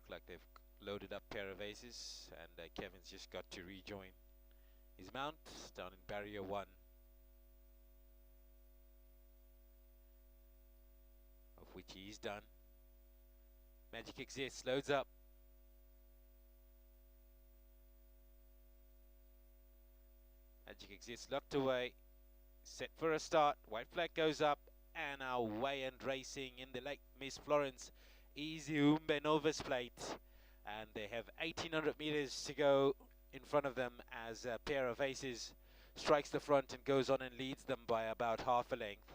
look like they've loaded up pair of aces, and Kevin's just got to rejoin his mount down in barrier 1, of which he's done. Magic exists, loads up. Magic exists, locked away, set for a start. White flag goes up, and away and racing in the late Miss Florence, Easy Umbe Novus plate, and they have 1800 meters to go in front of them as a pair of aces strikes the front and goes on and leads them by about half a length.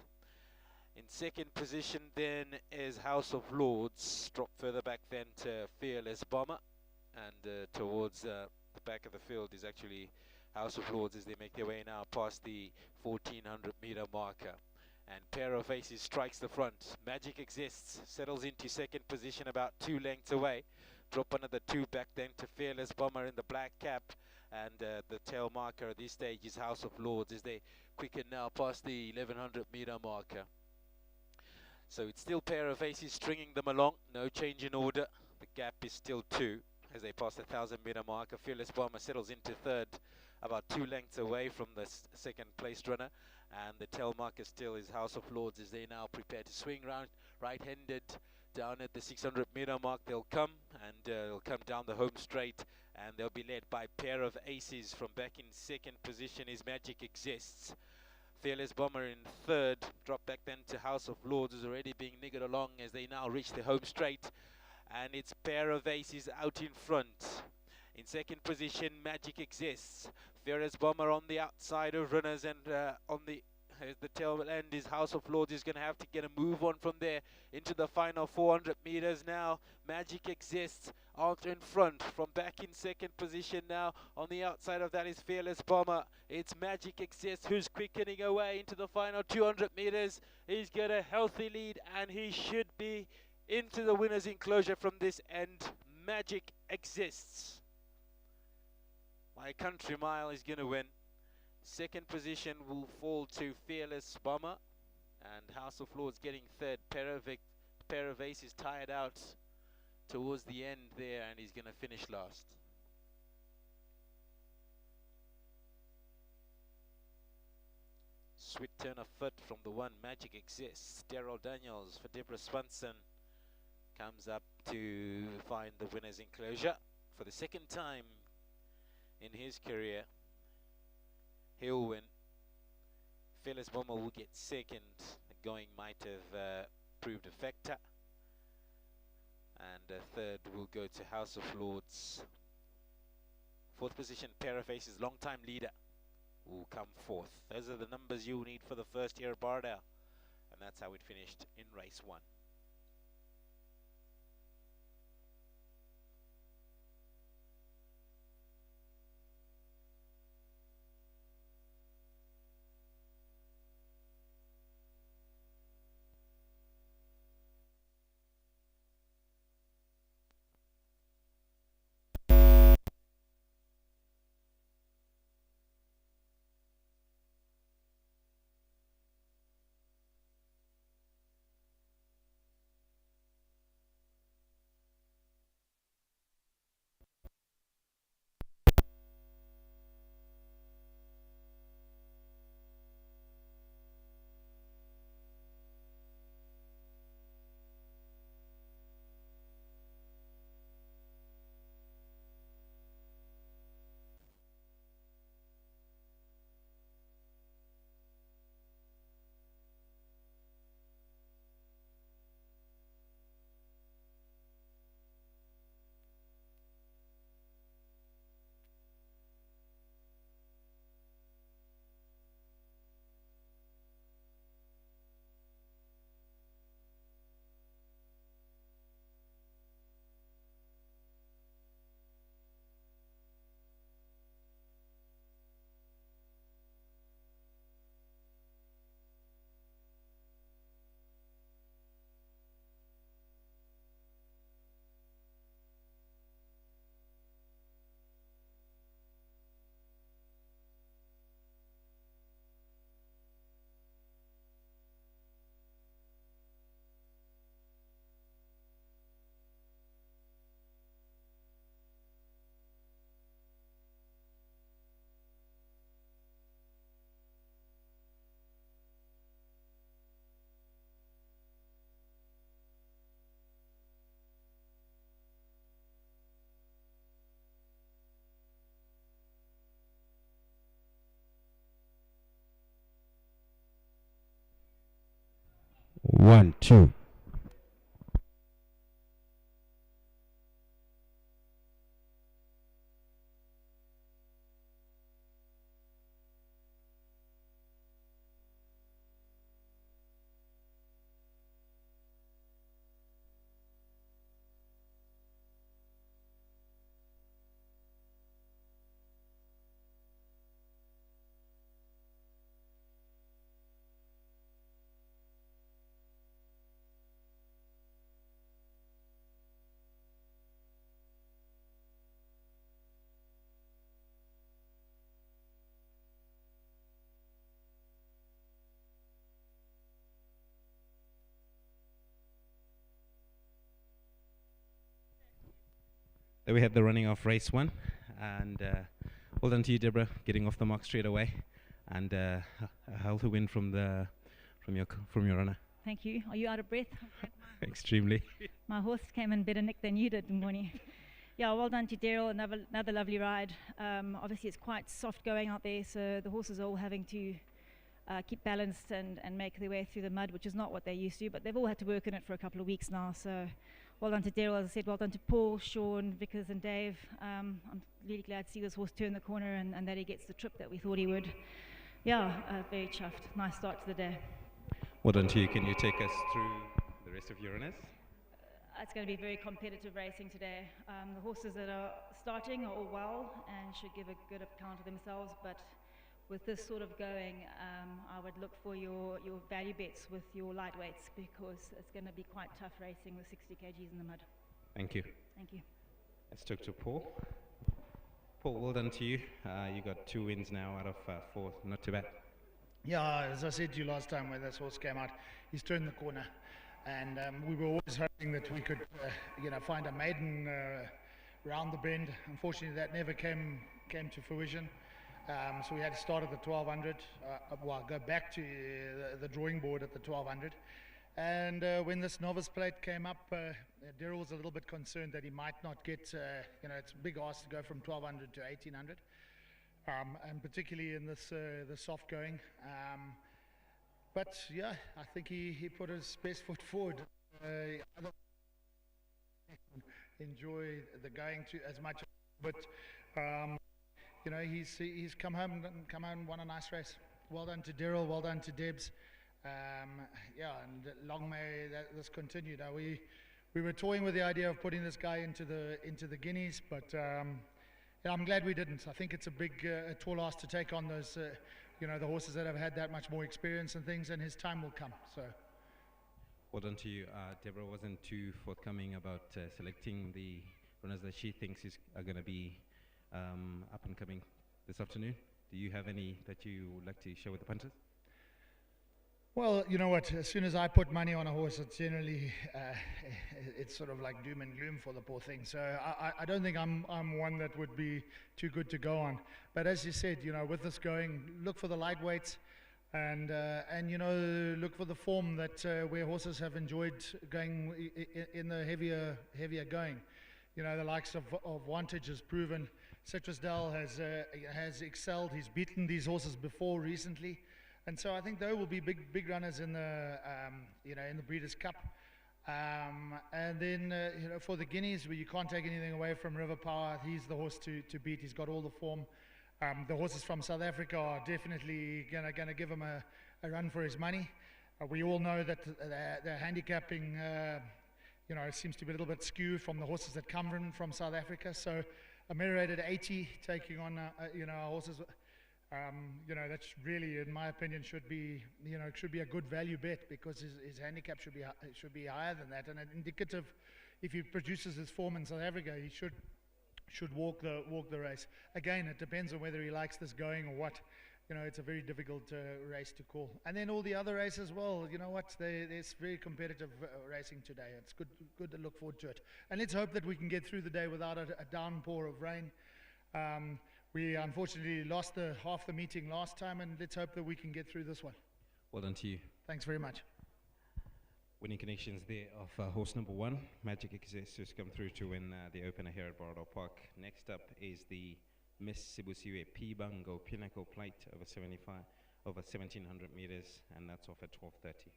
In second position then is House of Lords, drop further back then to Fearless Bomber, and towards the back of the field is actually House of Lords as they make their way now past the 1400 meter marker. And pair of aces strikes the front. Magic Exists, settles into second position about 2 lengths away. Drop another 2 back then to Fearless Bomber in the black cap. And the tail marker at this stage is House of Lords as they quicken now past the 1100 meter marker. So it's still pair of aces stringing them along, no change in order. The gap is still 2 as they pass the 1000 meter marker. Fearless Bomber settles into third, about 2 lengths away from the second placed runner, and the tail marker still is House of Lords as they now prepare to swing round right-handed down at the 600 meter mark. They'll come, and they'll come down the home straight, and they'll be led by pair of aces. From back in second position is Magic Exists. Fearless Bomber in third, drop back then to House of Lords, is already being niggered along as they now reach the home straight, and it's pair of aces out in front. In second position, Magic Exists. Fearless Bomber on the outside of runners, and on the tail end is House of Lords is going to have to get a move on from there into the final 400 meters now. Magic Exists out in front. From back in second position now, on the outside of that is Fearless Bomber. It's Magic Exists who's quickening away into the final 200 meters. He's got a healthy lead, and he should be into the winner's enclosure from this end. Magic Exists. My Country Mile is going to win. Second position will fall to Fearless Bomber, and House of Lords getting third. Pair of aces tired out towards the end there, and he's going to finish last. Sweet turn of foot from the one, Magic Exists. Daryl Daniels for Deborah Swanson comes up to find the winner's enclosure for the second time in his career. He'll win. Fearless Bomber will get second. The going might have proved a factor. And third will go to House of Lords. Fourth position, pair of aces, long-time leader, will come fourth. Those are the numbers you need for the first year of Borrowdale. And that's how it finished in race 1. 1, 2. There we have the running of race 1, and well done to you, Deborah, getting off the mark straight away, and a healthy win from your runner. Thank you. Are you out of breath? Extremely. My horse came in better nick than you did, Ngoni. Yeah, well done to Daryl. Another lovely ride. Obviously, it's quite soft going out there, so the horses are all having to keep balanced and make their way through the mud, which is not what they're used to, but they've all had to work on it for a couple of weeks now, so well done to Daryl, as I said, well done to Paul, Sean, Vickers and Dave. I'm really glad to see this horse turn the corner and that he gets the trip that we thought he would. Yeah, very chuffed. Nice start to the day. Well done to you. Can you take us through the rest of your runners? It's going to be very competitive racing today. The horses that are starting are all well and should give a good account of themselves, but with this sort of going, I would look for your value bets with your lightweights, because it's going to be quite tough racing with 60 kgs in the mud. Thank you. Thank you. Let's talk to Paul. Paul, well done to you. You got 2 wins now out of 4. Not too bad. Yeah, as I said to you last time when this horse came out, he's turned the corner, and we were always hoping that we could, find a maiden round the bend. Unfortunately, that never came to fruition. So we had to start at the 1200, go back to the drawing board at the 1200. And when this novice plate came up, Daryl was a little bit concerned that he might not get, it's a big ask to go from 1200 to 1800, and particularly in this soft going. But yeah, I think he put his best foot forward. Enjoy the going to as much, but he's come home and won a nice race. Well done to Daryl, well done to Debs. And long may this continue. Now we were toying with the idea of putting this guy into the Guineas, but I'm glad we didn't. I think it's a big tall ask to take on those the horses that have had that much more experience and things, and his time will come. So well done to you. Deborah wasn't too forthcoming about selecting the runners that she thinks are going to be up and coming this afternoon. Do you have any that you would like to share with the punters? Well, you know what, as soon as I put money on a horse, it's generally it's sort of like doom and gloom for the poor thing. So I don't think I'm one that would be too good to go on. But as you said, with this going, look for the lightweights, and look for the form that where horses have enjoyed going in the heavier going. The likes of Vantage has proven. Citrusdale has excelled. He's beaten these horses before recently, and so I think they will be big runners in the in the Breeders' Cup. And then for the Guineas, where you can't take anything away from River Power, he's the horse to beat. He's got all the form. The horses from South Africa are definitely gonna give him a run for his money. We all know that the handicapping seems to be a little bit skewed from the horses that come from South Africa. So a merited 80 taking on horses, that's really, in my opinion, should be a good value bet, because his handicap should be higher than that, and an indicative. If he produces his form in South Africa, he should walk the race. Again, it depends on whether he likes this going or what. It's a very difficult race to call. And then all the other races, well, there's very competitive racing today. It's good to look forward to it. And let's hope that we can get through the day without a downpour of rain. We unfortunately lost half the meeting last time, and let's hope that we can get through this one. Well done to you. Thanks very much. Winning connections there of horse number 1, Magic Excess, who's come through to win the opener here at Borrowdale Park. Next up is the Miss Sibusiwe P Bango Pinnacle Plate over 1700 meters, and that's off at 12:30.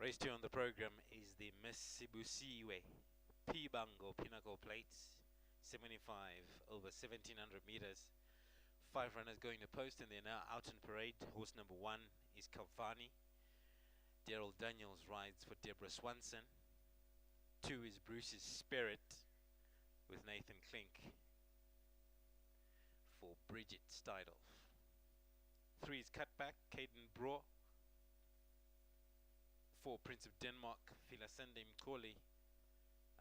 Race 2 on the program is the Misibusiwe P-Bango Pinnacle Plates, 75 over 1700 meters. 5 runners going to post and they're now out in parade. Horse number 1 is Cavani. Daryl Daniels rides for Deborah Swanson. 2 is Bruce's Spirit with Nathan Klink for Bridget Steidolf. 3 is Cutback, Caden Braw. 4 Prince of Denmark, Filasende Mkoli.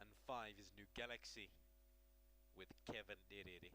And 5 is New Galaxy with Kevin Derere.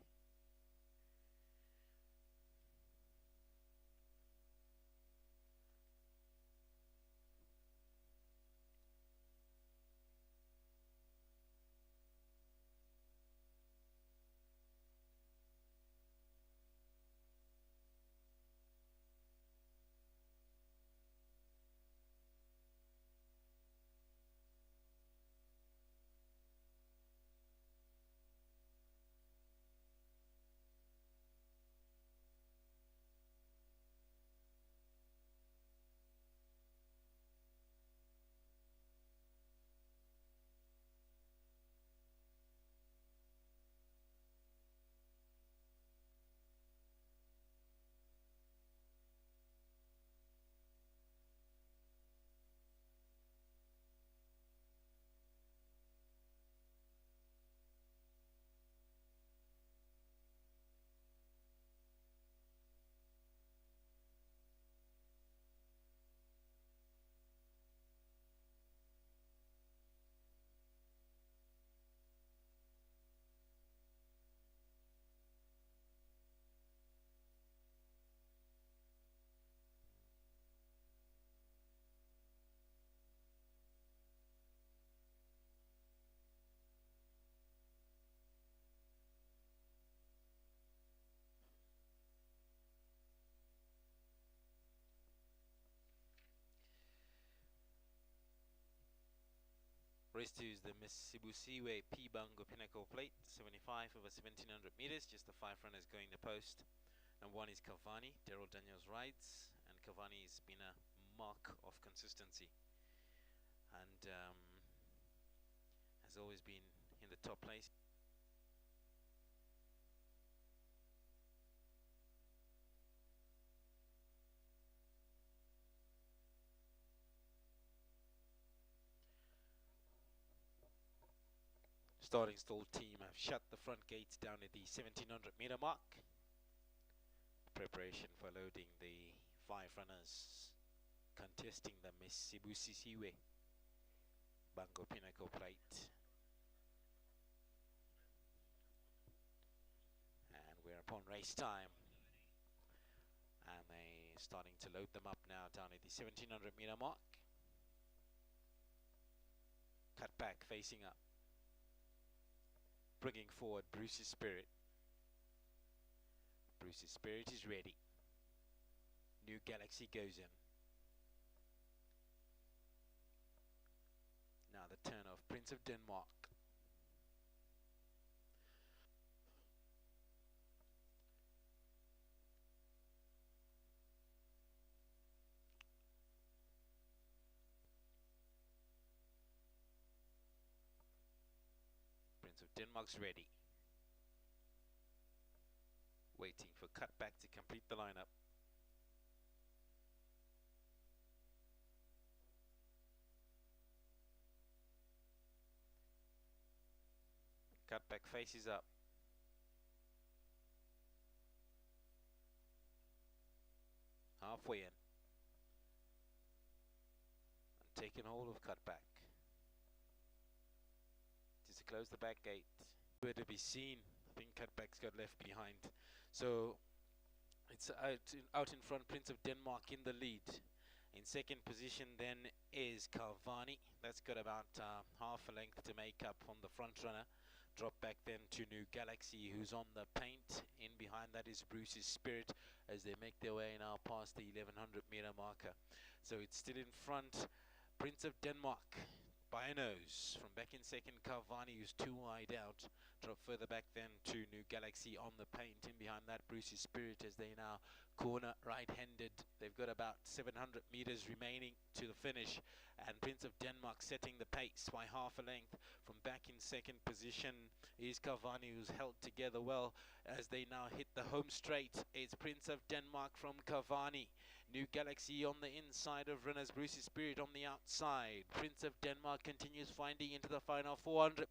Race 2 is the Misibusiwe P-Bango Pinnacle Plate, 75 over 1700 meters, just the 5 runners going to post. And 1 is Cavani, Daryl Daniels rides, and Cavani has been a mark of consistency. And has always been in the top place. Starting stall team have shut the front gates down at the 1700 meter mark. Preparation for loading the 5 runners contesting the Misibusiwe Bango Pinnacle Plate. And we're upon race time. And they're starting to load them up now down at the 1700 meter mark. Cut back, facing up. Bringing forward Bruce's Spirit. Bruce's Spirit is ready. New Galaxy goes in. Now the turn of Prince of Denmark. Prince of Denmark's ready. Waiting for Cutback to complete the lineup. Cutback faces up. Halfway in. And taking hold of Cutback. To close the back gate. Where to be seen. I think Cutback's got left behind. So it's out in front, Prince of Denmark in the lead. In second position then is Cavani. That's got about half a length to make up on the front runner. Drop back then to New Galaxy, who's on the paint. In behind that is Bruce's Spirit as they make their way now past the 1100 meter marker. So it's still in front. Prince of Denmark by a nose. From back in second, Cavani, who's too wide out. Drop further back then to New Galaxy on the paint. In behind that, Bruce's Spirit as they now corner right-handed. They've got about 700 meters remaining to the finish. And Prince of Denmark setting the pace by half a length. From back in second position is Cavani, who's held together well as they now hit the home straight. It's Prince of Denmark from Cavani. New Galaxy on the inside of runners, Bruce's Spirit on the outside. Prince of Denmark continues finding into the final 400.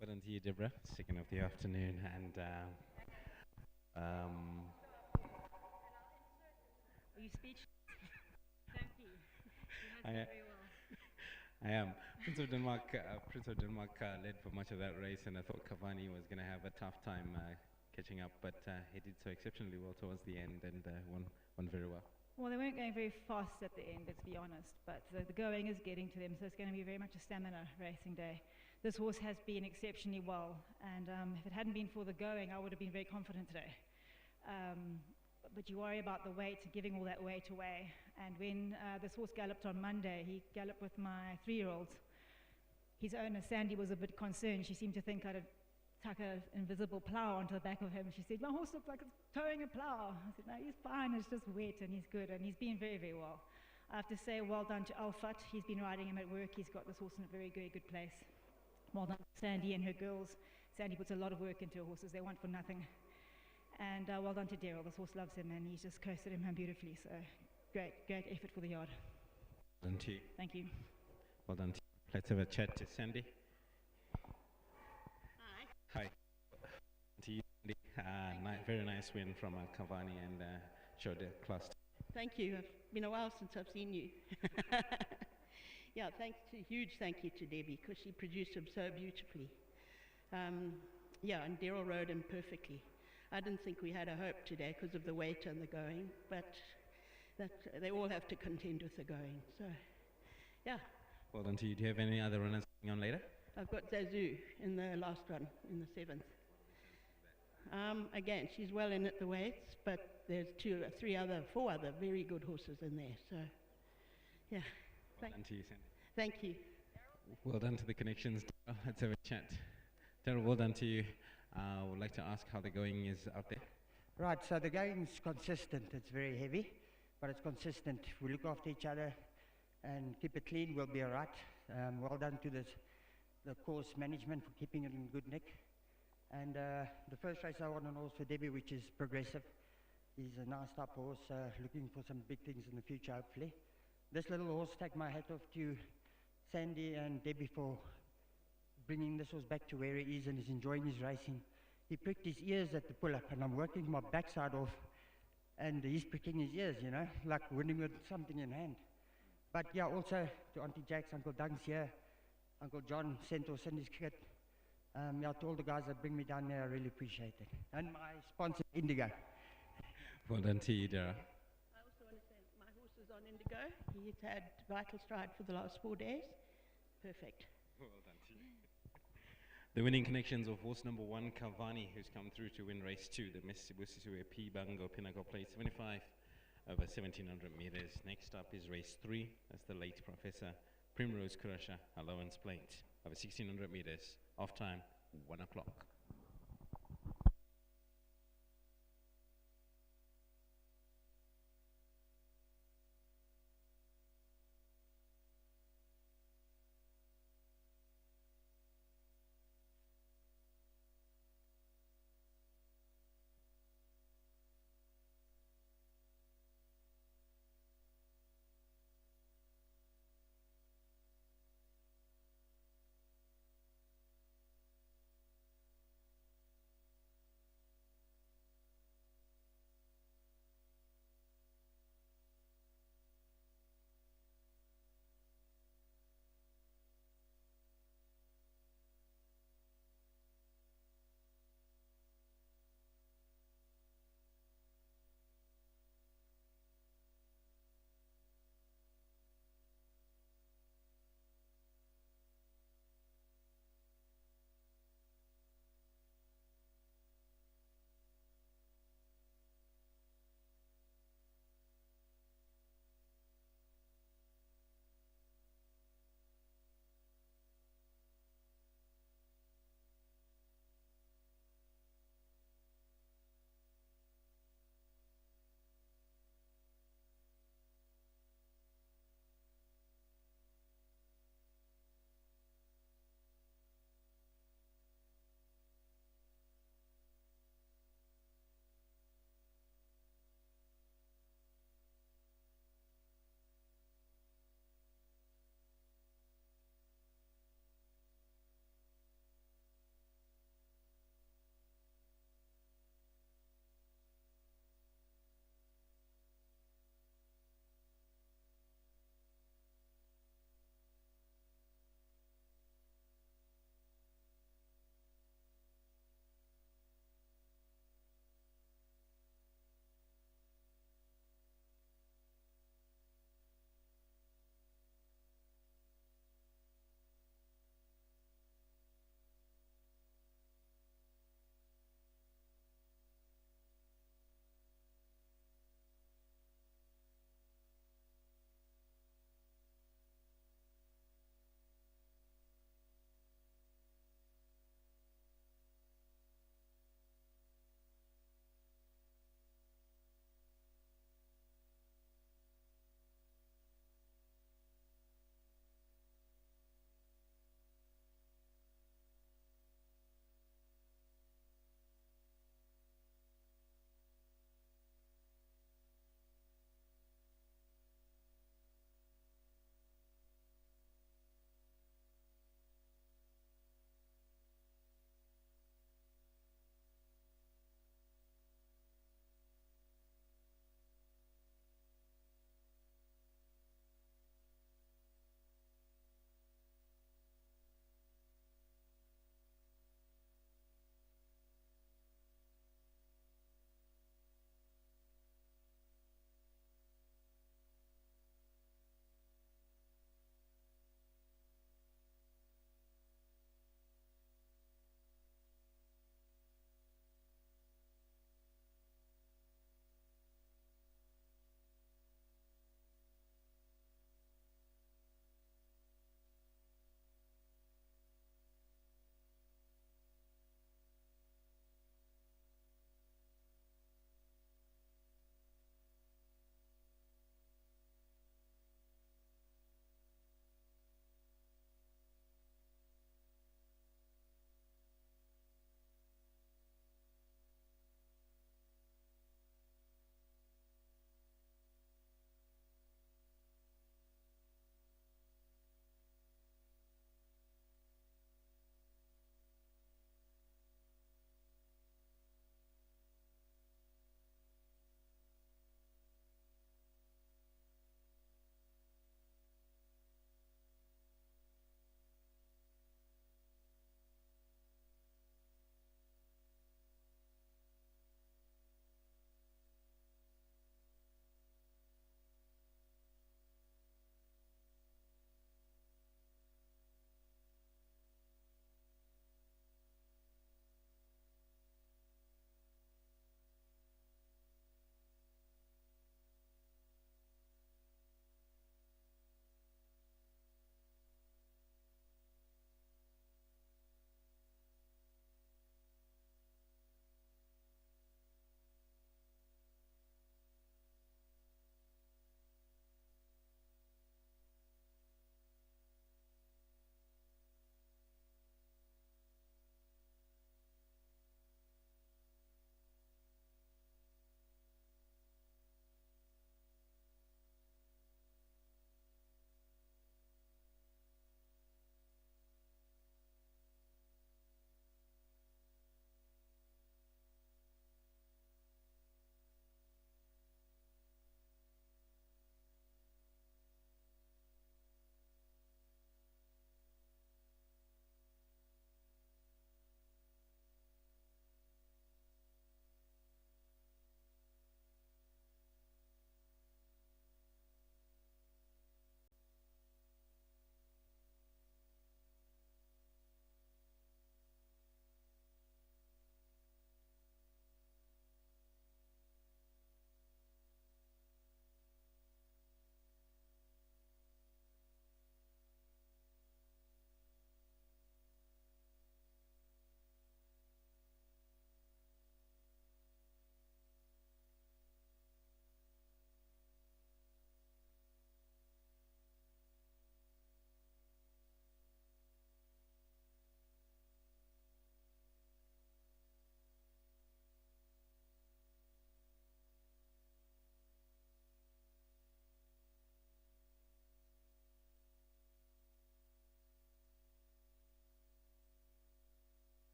Well done to you, Deborah. Second of the afternoon, and Are you speechless? Thank you. You I, have uh, done very well. I am. Prince of Denmark led for much of that race, and I thought Cavani was going to have a tough time catching up, but he did so exceptionally well towards the end and won very well. Well, they weren't going very fast at the end, let's be honest, but the going is getting to them, so it's going to be very much a stamina racing day. This horse has been exceptionally well, and if it hadn't been for the going, I would have been very confident today. But you worry about the weight, giving all that weight away. And when this horse galloped on Monday, he galloped with my 3-year-old. His owner, Sandy, was a bit concerned. She seemed to think I'd tuck an invisible plough onto the back of him. She said, my horse looks like it's towing a plough. I said, no, he's fine, it's just wet, and he's good, and he's been very, very well. I have to say, well done to Alfat. He's been riding him at work. He's got this horse in a very, very good place. Well done to Sandy and her girls. Sandy puts a lot of work into her horses. They want for nothing. And well done to Daryl. This horse loves him, and he's just coasted him home beautifully. So great effort for the yard. Well done to you. Thank you. Well done to you. Let's have a chat to Sandy. Hi. To you, Sandy. Very nice win from Cavani and showed the class. Thank you. It's been a while since I've seen you. Yeah, huge thank you to Debbie, because she produced him so beautifully. Yeah, and Daryl rode him perfectly. I didn't think we had a hope today because of the weight and the going, but they all have to contend with the going. So, yeah. Well done to you. Do you have any other runners coming on later? I've got Zazu in the last run, in the 7th. Again, she's well in at the weights, but there's 4 other very good horses in there. So, yeah. Well done to you, Sandy. Thank you. Well done to the connections. Let's have a chat. Daryl, well done to you. I would like to ask how the going is out there. Right, so the going's consistent. It's very heavy, but it's consistent. If we look after each other and keep it clean, we'll be all right. Well done to the course management for keeping it in good nick. And the first race I won on horse for Debbie, which is Progressive. He's a nice type of horse, looking for some big things in the future, hopefully. this little horse, take my hat off to Sandy and Debbie for bringing this horse back to where he is and is enjoying his racing. He pricked his ears at the pull-up, and I'm working my backside off, and he's pricking his ears, you know, like winning with something in hand. But yeah, also to Auntie Jack's, Uncle Doug's here, Uncle John sent us in his kit. Yeah, to all the guys that bring me down there, I really appreciate it. And my sponsor, Indigo. Well done to you, Dara. I also want to say my horse is on Indigo. He's had vital stride for the last 4 days. Perfect. Well done to you. The winning connections of horse number 1, Cavani, who's come through to win race 2, the Mississippi P Bango Pinnacle Plate 75 over 1700 meters. Next up is race 3. That's the late Professor Primrose Kurasha Allowance Plate over 1600 meters. Off time, 1 o'clock.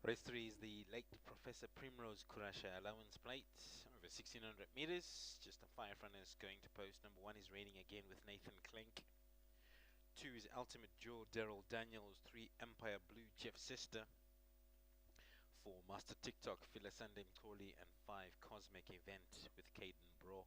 Race 3 is the late Professor Primrose Kurasha allowance plate over 1600 meters. Just the 5 runners going to post. Number 1 is Raining Again with Nathan Klink. 2 is Ultimate Joe, Daryl Daniels. 3, Empire Blue, Jeff Sister. 4, Master TikTok, Philisande Mkoli. And 5, Cosmic Event with Caden Bro.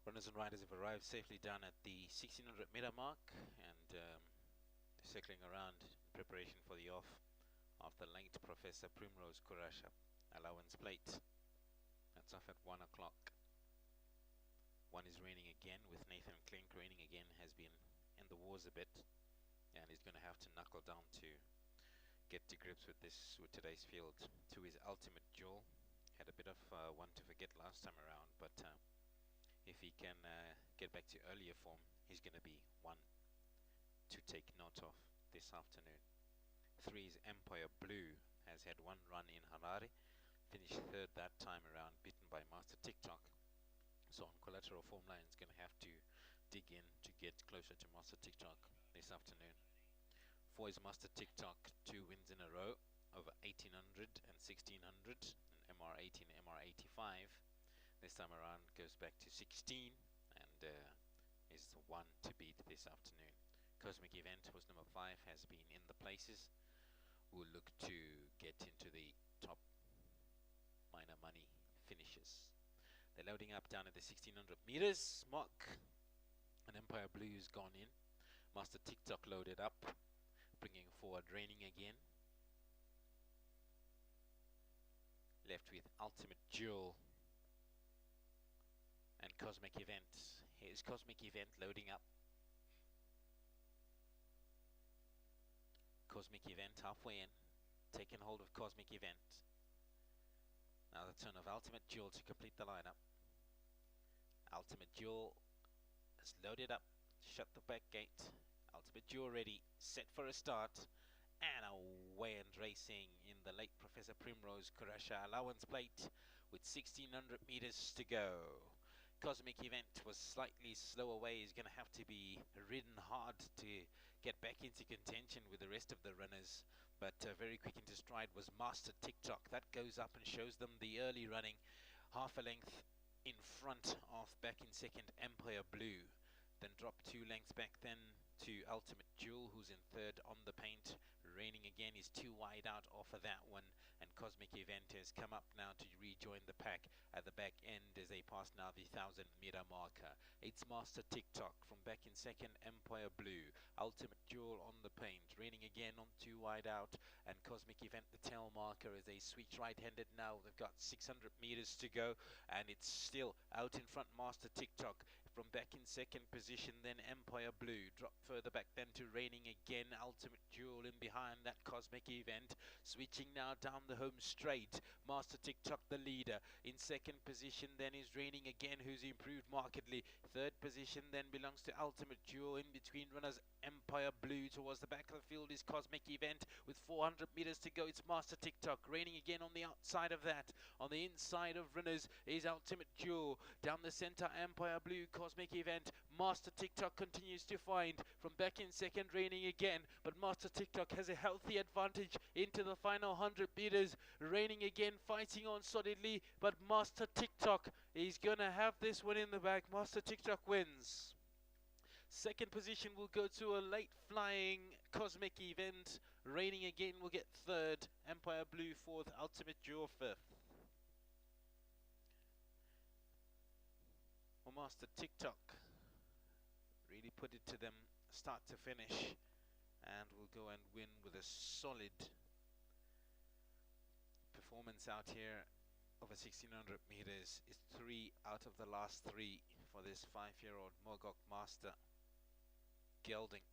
Runners and riders have arrived safely down at the 1600 meter mark and circling around in preparation for the off of the late Professor Primrose Kurasha allowance plate. That's off at 1 o'clock. 1 is Raining Again with Nathan Klink. Raining Again has been in the wars a bit and he's going to have to knuckle down to get to grips with today's field. 2 is Ultimate Jewel. Had a bit of one to forget last time around, but if he can get back to earlier form, he's going to be one to take note of this afternoon. 3 is Empire Blue, has had 1 run in Harare. finished third that time around, beaten by Master TikTok. So on collateral form line, it's going to have to dig in to get closer to Master TikTok this afternoon. 4 is Master TikTok, 2 wins in a row over 1800 and 1600, and MR18 and MR85. This time around goes back to 16 and is the one to beat this afternoon. Cosmic Event, horse number 5, has been in the places. We'll look to get into the top minor money finishes. They're loading up down at the 1600 meters mark, and Empire Blue's gone in. Master TikTok loaded up, bringing forward Raining Again. Left with Ultimate Jewel and Cosmic Event. Here's Cosmic Event loading up. Cosmic Event halfway in, taking hold of Cosmic Event. Now the turn of Ultimate Jewel to complete the lineup. Ultimate Jewel is loaded up, shut the back gate. Ultimate Jewel ready, set for a start, and away and racing in the late Professor Primrose Kurasha allowance plate with 1600 meters to go. Cosmic Event was slightly slow away, is going to have to be ridden hard to get back into contention with the rest of the runners, but very quick into stride was Master TikTok. That goes up and shows them the early running, half a length in front of back in second Empire Blue, then drop 2 lengths back then to Ultimate Jewel, who's in third on the paint. Raining Again is too wide out off of that one, and Cosmic Event has come up now to rejoin the pack at the back end as they pass now the 1000 meter marker. It's Master TikTok from back in second Empire Blue, Ultimate Jewel on the paint, Raining Again on too wide out, and Cosmic Event the tail marker as they switch right-handed now. They've got 600 meters to go, and it's still out in front Master TikTok. From back in second position, then Empire Blue. Drop further back then to Raining Again. Ultimate Jewel in behind that Cosmic Event. Switching now down the home straight. Master TikTok the leader. In second position then is Raining Again, who's improved markedly. Third position then belongs to Ultimate Jewel. In between runners Empire Blue. Towards the back of the field is Cosmic Event. With 400 meters to go, it's Master TikTok. Raining Again on the outside of that. On the inside of runners is Ultimate Jewel. Down the center Empire Blue, Cosmic Event. Master TikTok continues to find from back in second, Raining Again, but Master TikTok has a healthy advantage into the final 100 meters. Raining Again fighting on solidly, but Master TikTok is gonna have this one in the bag. Master TikTok wins. Second position will go to a late flying Cosmic Event. Raining Again will get third, Empire Blue fourth, Ultimate Jewel fifth. Well, Master TikTok really put it to them start to finish, and will go and win with a solid performance out here over 1600 meters. It's 3 out of the last 3 for this 5-year-old Mogok Master gelding,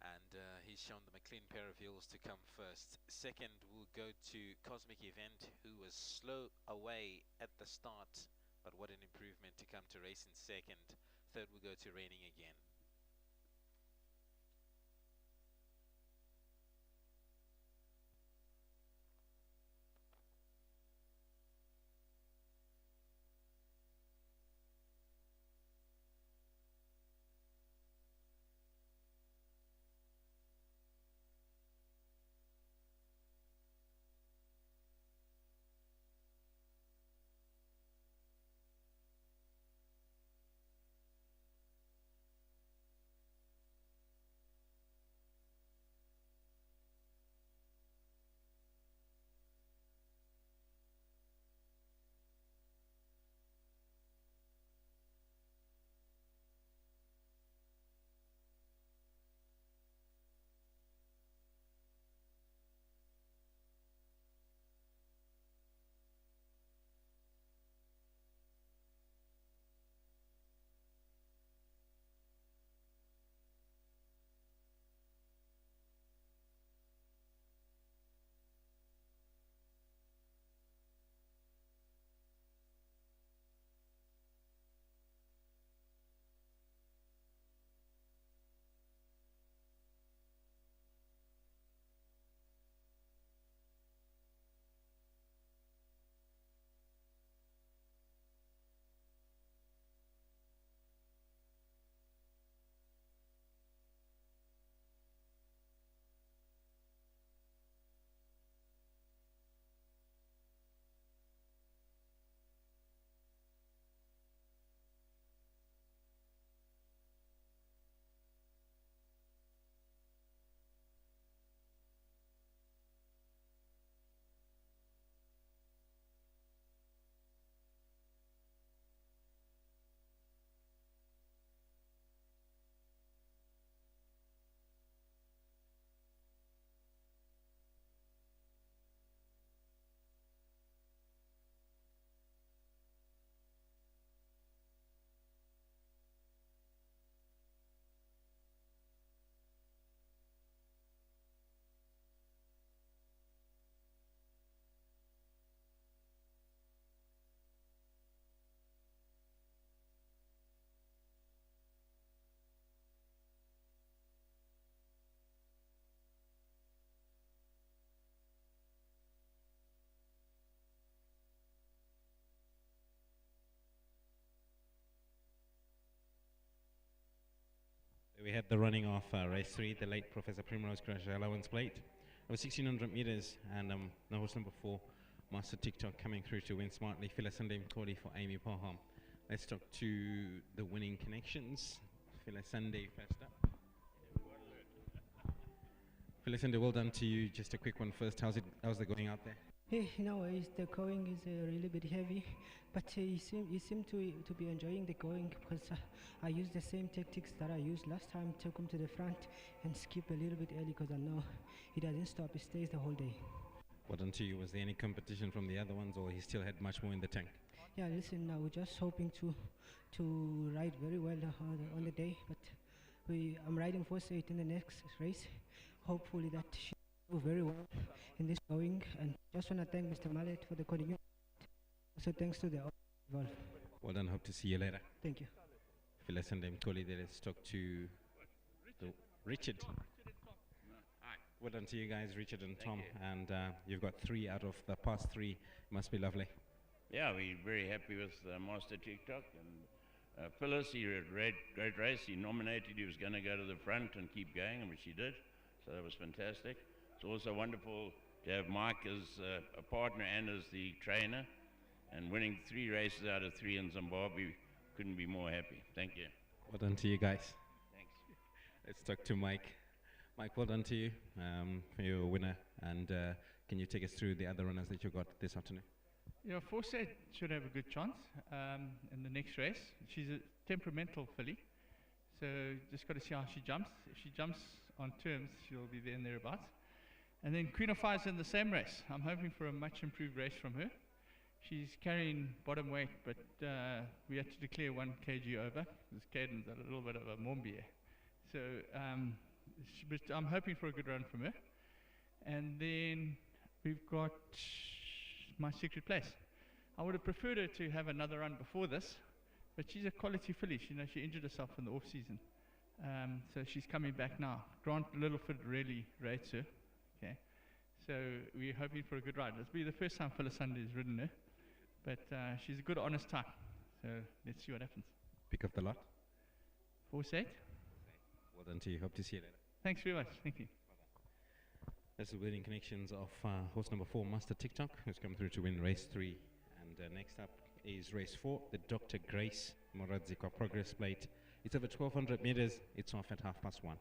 and he's shown them a clean pair of heels to come first. Second will go to Cosmic Event, who was slow away at the start, but what an improvement to come to race in second. Third will go to Raining Again. we had the running of race 3, the late Professor Primrose Crash Allowance Plate. It was 1600 meters, and the horse number 4, Master TikTok, coming through to win smartly. Philasande Mkoli for Amy Paham. Let's talk to the winning connections. Philasande first up. Philasande, well done to you. Just a quick one first. How's it going out there? Hey, no worries. The going is really bit heavy, but you seem to be enjoying the going, because I used the same tactics that I used last time. Took him to the front and skip a little bit early, because I know he doesn't stop. He stays the whole day. Well done to you. Was there any competition from the other ones, or he still had much more in the tank? Yeah, listen, we're just hoping to ride very well on the day, but I'm riding 4-8 in the next race. Hopefully that she will do very well in this going, and just want to thank Mr. Mallet for the continuity. Also thanks to the involved. Well done. Hope to see you later. Thank you. Philasande Mkoli, let's talk to Richard. Well done to you guys, Richard and Tom. And you've got 3 out of the past 3. Must be lovely. Yeah, we're very happy with Master TikTok. And Phyllis, he had great race. He nominated he was going to go to the front and keep going, which he did. So that was fantastic. It's also wonderful to have Mike as a partner and as the trainer. And winning 3 races out of 3 in Zimbabwe, couldn't be more happy. Thank you. Well done to you guys. Thanks. Let's talk to Mike. Mike, well done to you for your winner. And can you take us through the other runners that you got this afternoon? Yeah, Forsyth should have a good chance in the next race. She's a temperamental filly, so just got to see how she jumps. If she jumps on terms, she'll be there and thereabouts. And then Queen of Fire's in the same race. I'm hoping for a much improved race from her. She's carrying bottom weight, but we had to declare 1 kg over. This Caden's a little bit of a Mombier. So but I'm hoping for a good run from her. And then we've got My Secret Place. I would have preferred her to have another run before this, but she's a quality filly. She injured herself in the off season. So she's coming back now. Grant Littleford really rates her. Okay, so we're hoping for a good ride. It'll be the first time Philasande has ridden her, but she's a good, honest type. So let's see what happens. Pick up the lot. 4-8. Well done to you. Hope to see you later. Thanks very much. Thank you. That's the winning connections of horse number 4, Master TikTok, who's come through to win race 3. And next up is race 4, the Dr. Grace Moradzikwa Progress Plate. It's over 1200 meters. It's off at 1:30.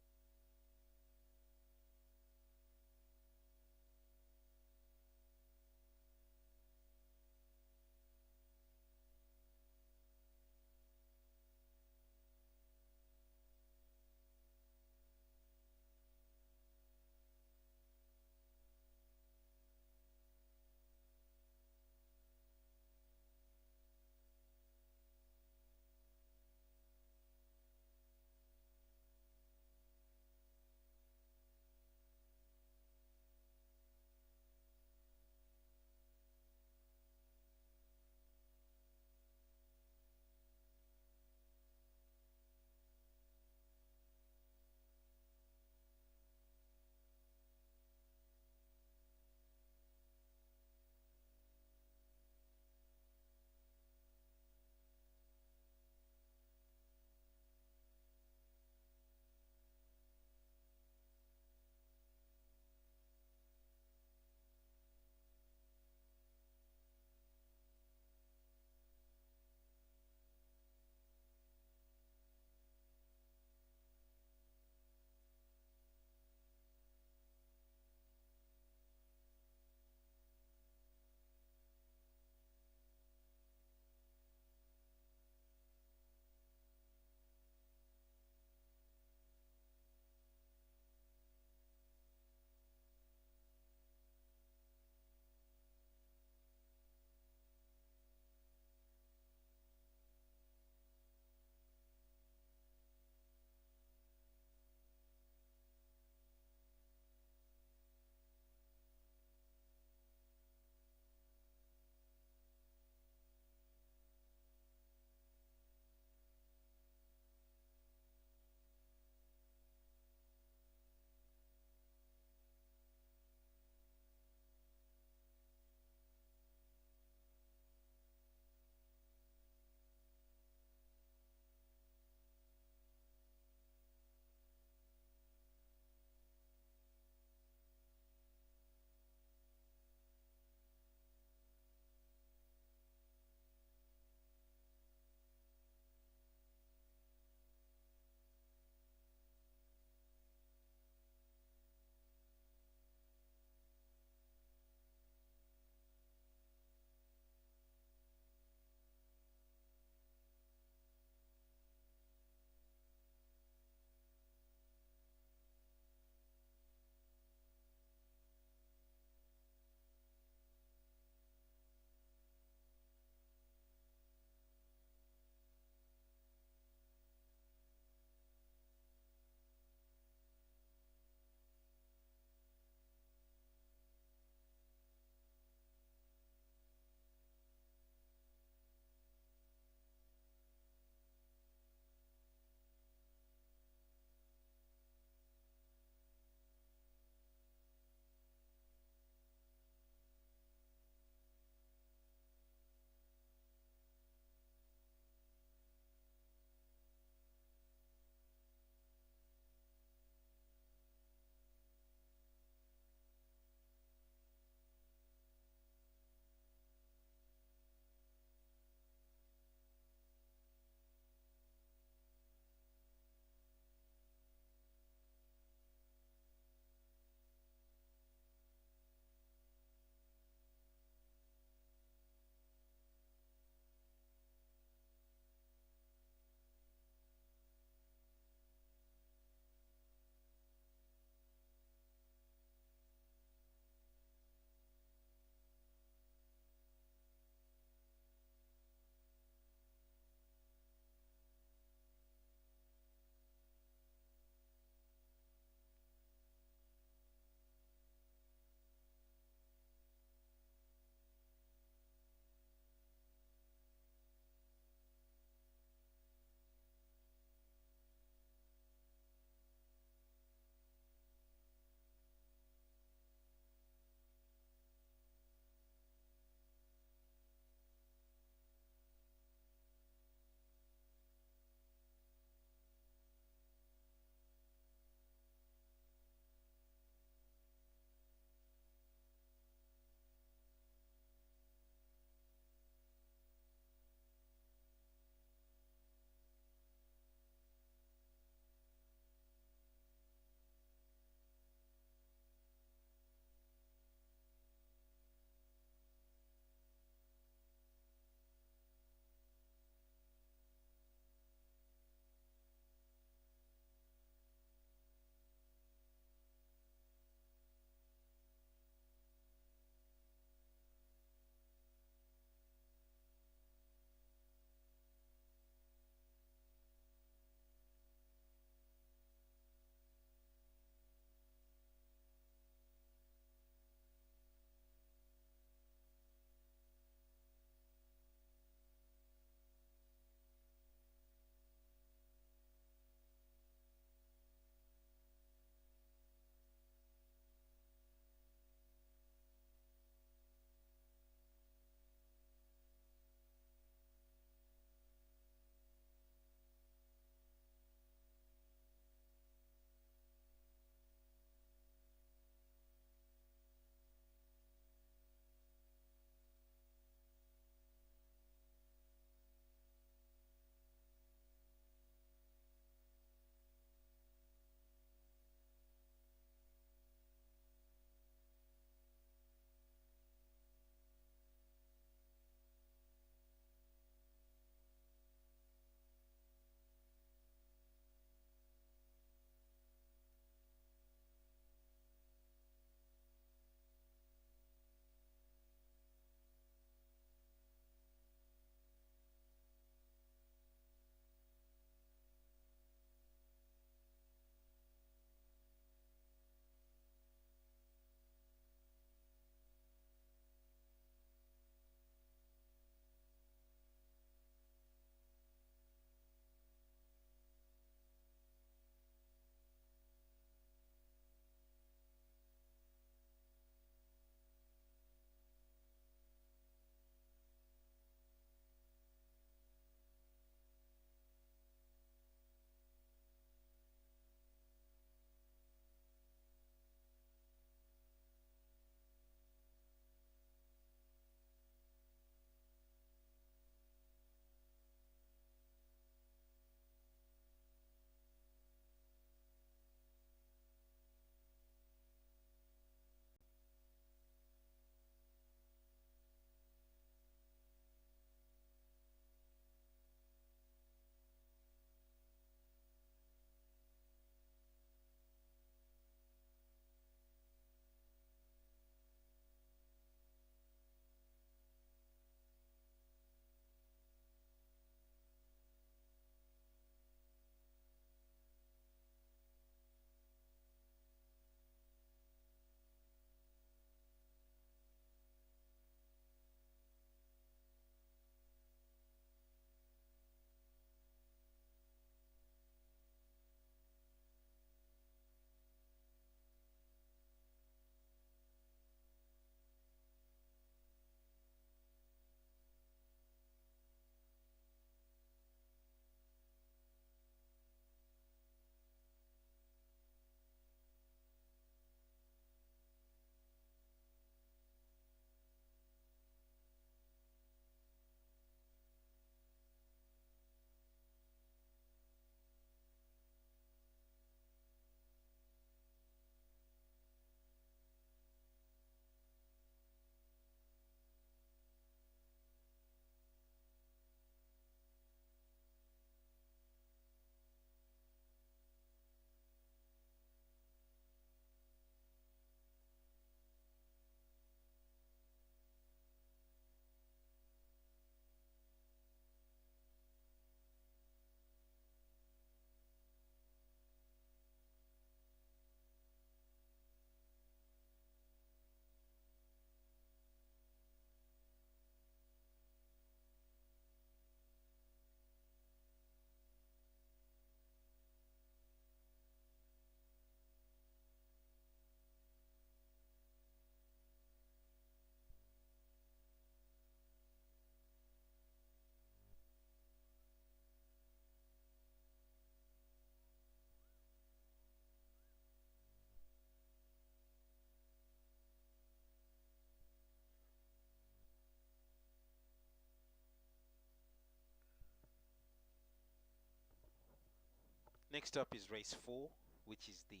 Next up is race 4, which is the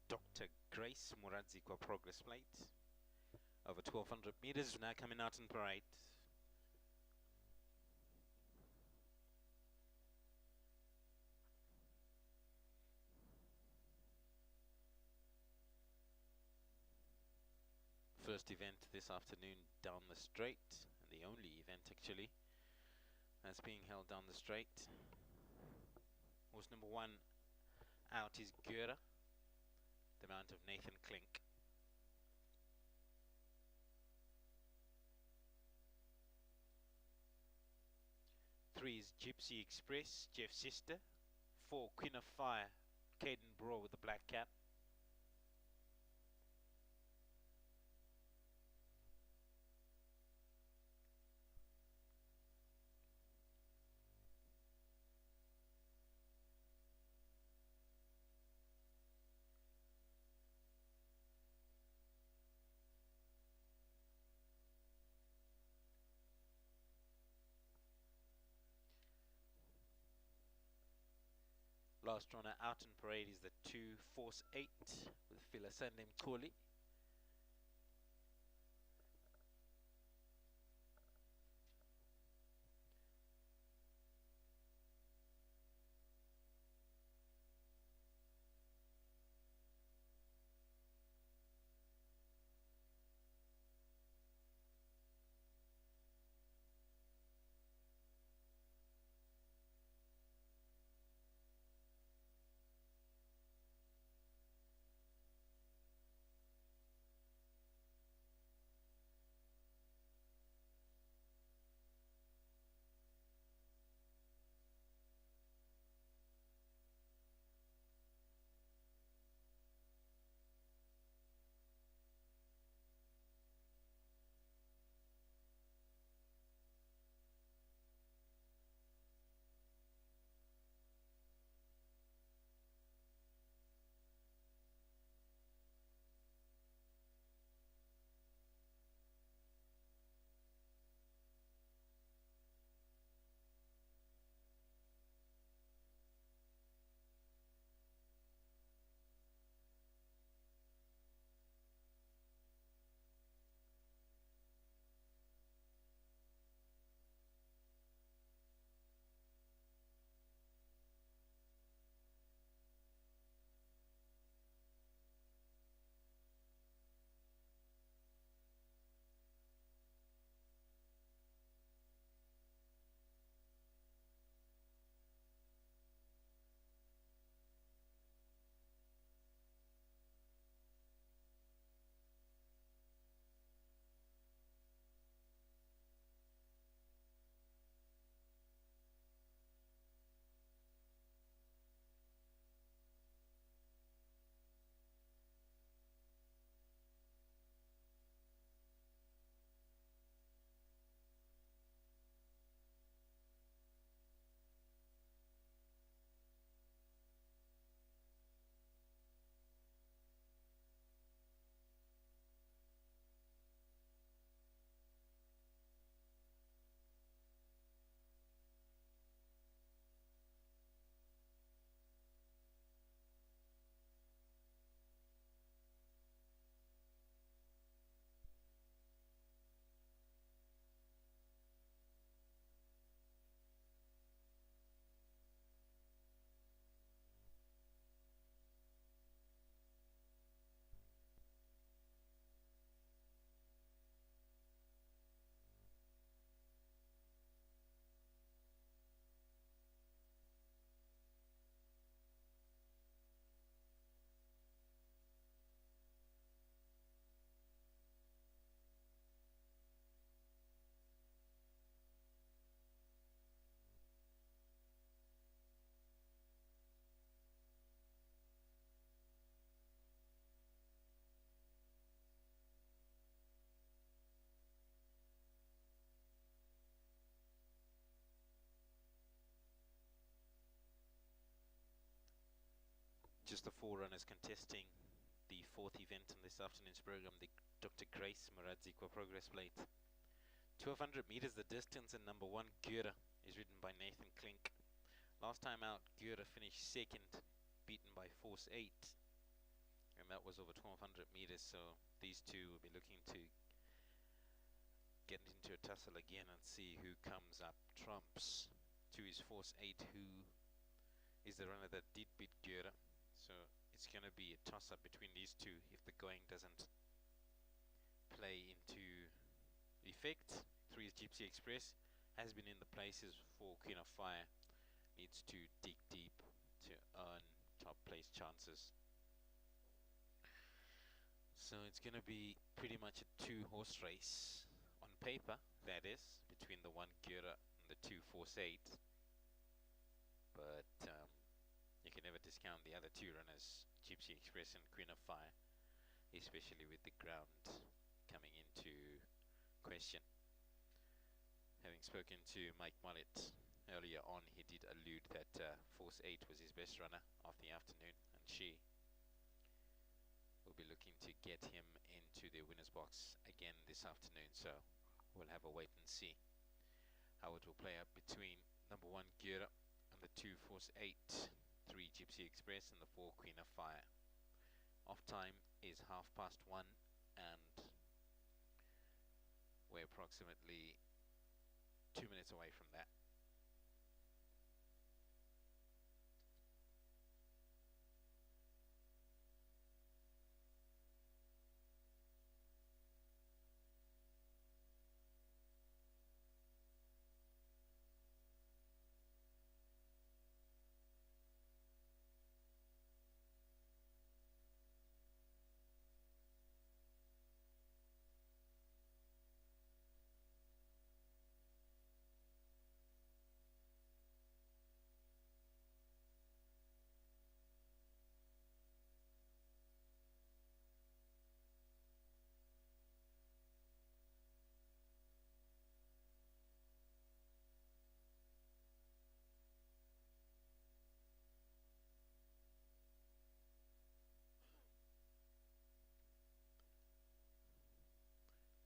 Dr. Grace Muradzikwa Progress Plate. Over 1200 meters, now coming out in parade. First event this afternoon down the straight, and the only event actually that's being held down the straight. Horse number 1 out is Gura, the mount of Nathan Klink. Three is Gypsy Express, Jeff's sister. 4, Queen of Fire, Caden Braw with the black cap. Last runner out in parade is the 2 Force 8 with Philasandem Koli. Just the 4 runners contesting the 4th event in this afternoon's program, the Dr. Grace Muradzikwa Progress Plate. 1200 meters the distance, and number 1 Gura is ridden by Nathan Klink. Last time out, Gura finished second, beaten by Force 8, and that was over 1200 meters, so these two will be looking to get into a tussle again and see who comes up trumps. 2 is Force 8, who is the runner that did beat Gura, so it's going to be a toss-up between these two if the going doesn't play into effect. 3 is Gypsy Express, has been in the places for Queen of Fire, needs to dig deep to earn top place chances. So it's going to be pretty much a 2-horse race on paper, that is, between the 1 Gura and the 2 Force 8. But you can never discount the other 2 runners, Gypsy Express and Queen of Fire, especially with the ground coming into question. Having spoken to Mike Mullet earlier on, he did allude that Force 8 was his best runner of the afternoon, and she will be looking to get him into the winner's box again this afternoon. So we'll have a wait and see how it will play out between number 1 Gura and the 2 Force 8, 3 Gypsy Express and the 4 Queen of Fire. Off time is 1:30, and we're approximately 2 minutes away from that.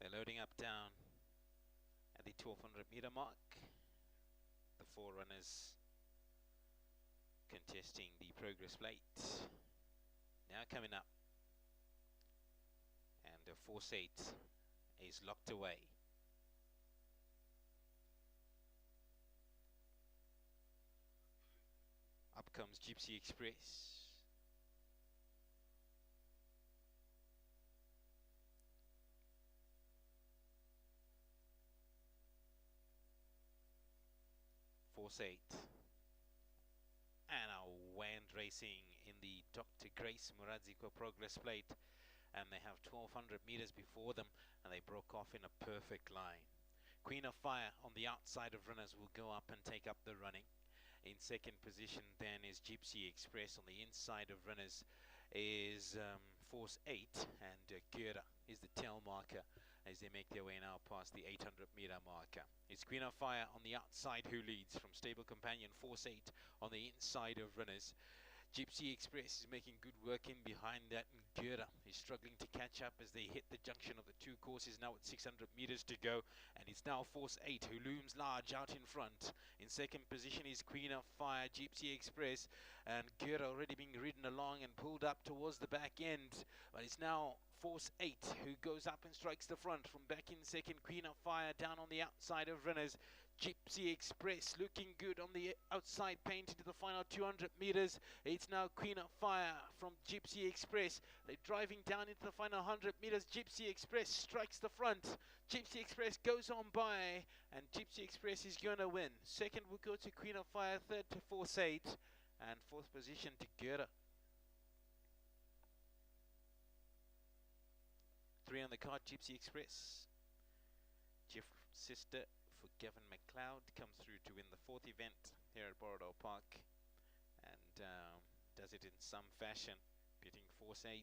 They're loading up down at the 1200 meter mark. The 4 runners contesting the progress plate now coming up, and the Force 8 is locked away. Up comes Gypsy Express. Force 8. And our wind racing in the Dr. Grace Muradziko progress plate, and they have 1200 meters before them, and they broke off in a perfect line. Queen of Fire on the outside of runners will go up and take up the running. In second position then is Gypsy Express. On the inside of runners is Force 8, and Gura is the tail marker as they make their way now past the 800 meter marker. It's Queen of Fire on the outside who leads from stable companion Force 8 on the inside of runners. Gypsy Express is making good work in behind that, and Gura is struggling to catch up as they hit the junction of the 2 courses now with 600 meters to go, and it's now Force 8 who looms large out in front. In second position is Queen of Fire, Gypsy Express, and Gura already being ridden along and pulled up towards the back end, but it's now Force 8 who goes up and strikes the front. From back in second, Queen of Fire down on the outside of runners. Gypsy Express looking good on the outside paint into the final 200 meters. It's now Queen of Fire from Gypsy Express. They're driving down into the final 100 meters. Gypsy Express strikes the front. Gypsy Express goes on by, and Gypsy Express is going to win. Second will go to Queen of Fire, third to Force 8, and fourth position to Gura. 3 on the card, Gypsy Express. Jeff Sister for Gavin McLeod comes through to win the 4th event here at Borrowdale Park, and does it in some fashion, beating Force 8,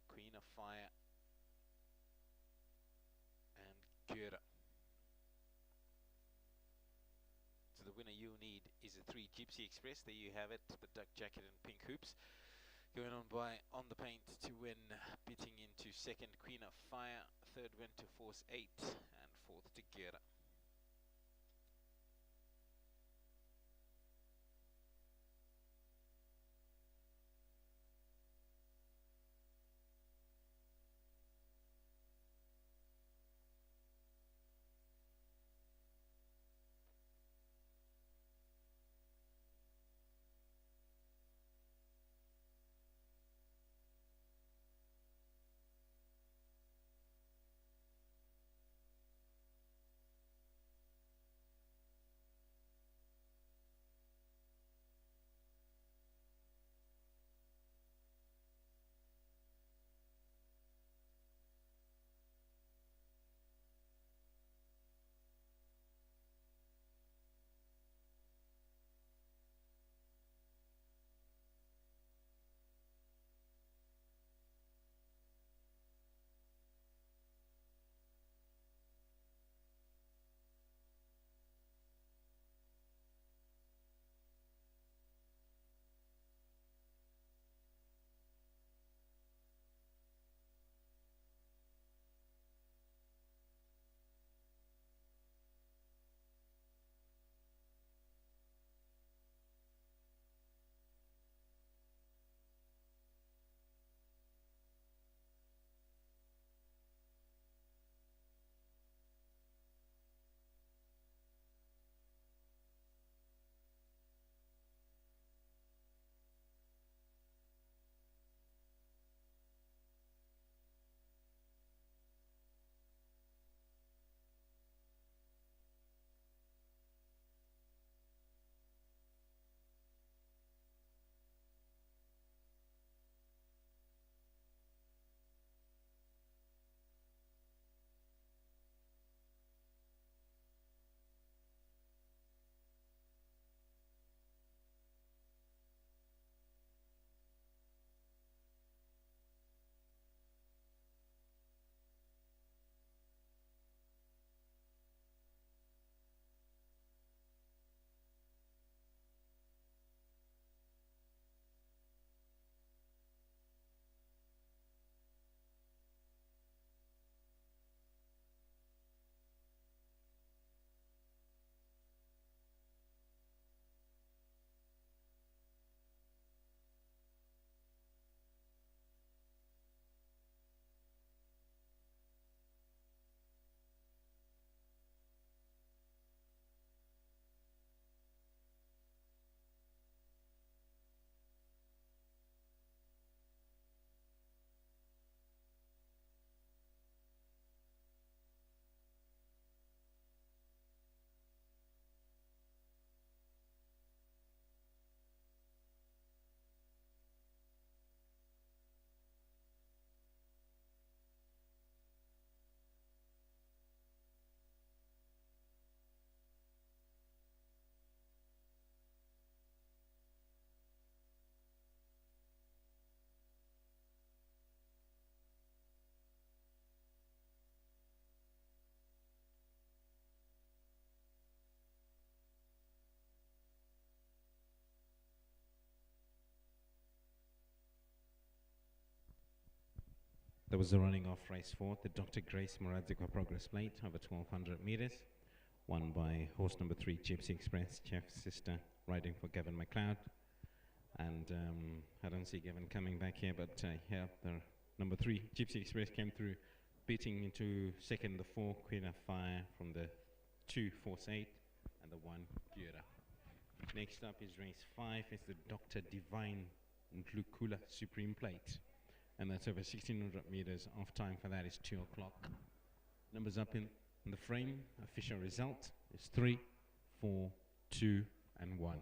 Queen of Fire, and Gura. So the winner you need is a 3 Gypsy Express. There you have it, the duck jacket and pink hoops. Going on by on the paint to win, beating into second Queen of Fire, third win to Force 8, and fourth to Gura. That was the running off race 4, the Dr. Grace Moradzico Progress Plate over 1200 meters, won by horse number 3, Gypsy Express, Jeff's sister, riding for Gavin McLeod. And I don't see Gavin coming back here, but here, the number 3, Gypsy Express, came through, beating into second the 4, Queen of Fire, from the 2, Force 8, and the 1, Gyura. Next up is race 5, it's the Dr. Divine Ntlukula Supreme Plate. And that's over 1600 meters. Off time for that is 2 o'clock. Numbers up in the frame. Official result is 3, 4, 2, and 1.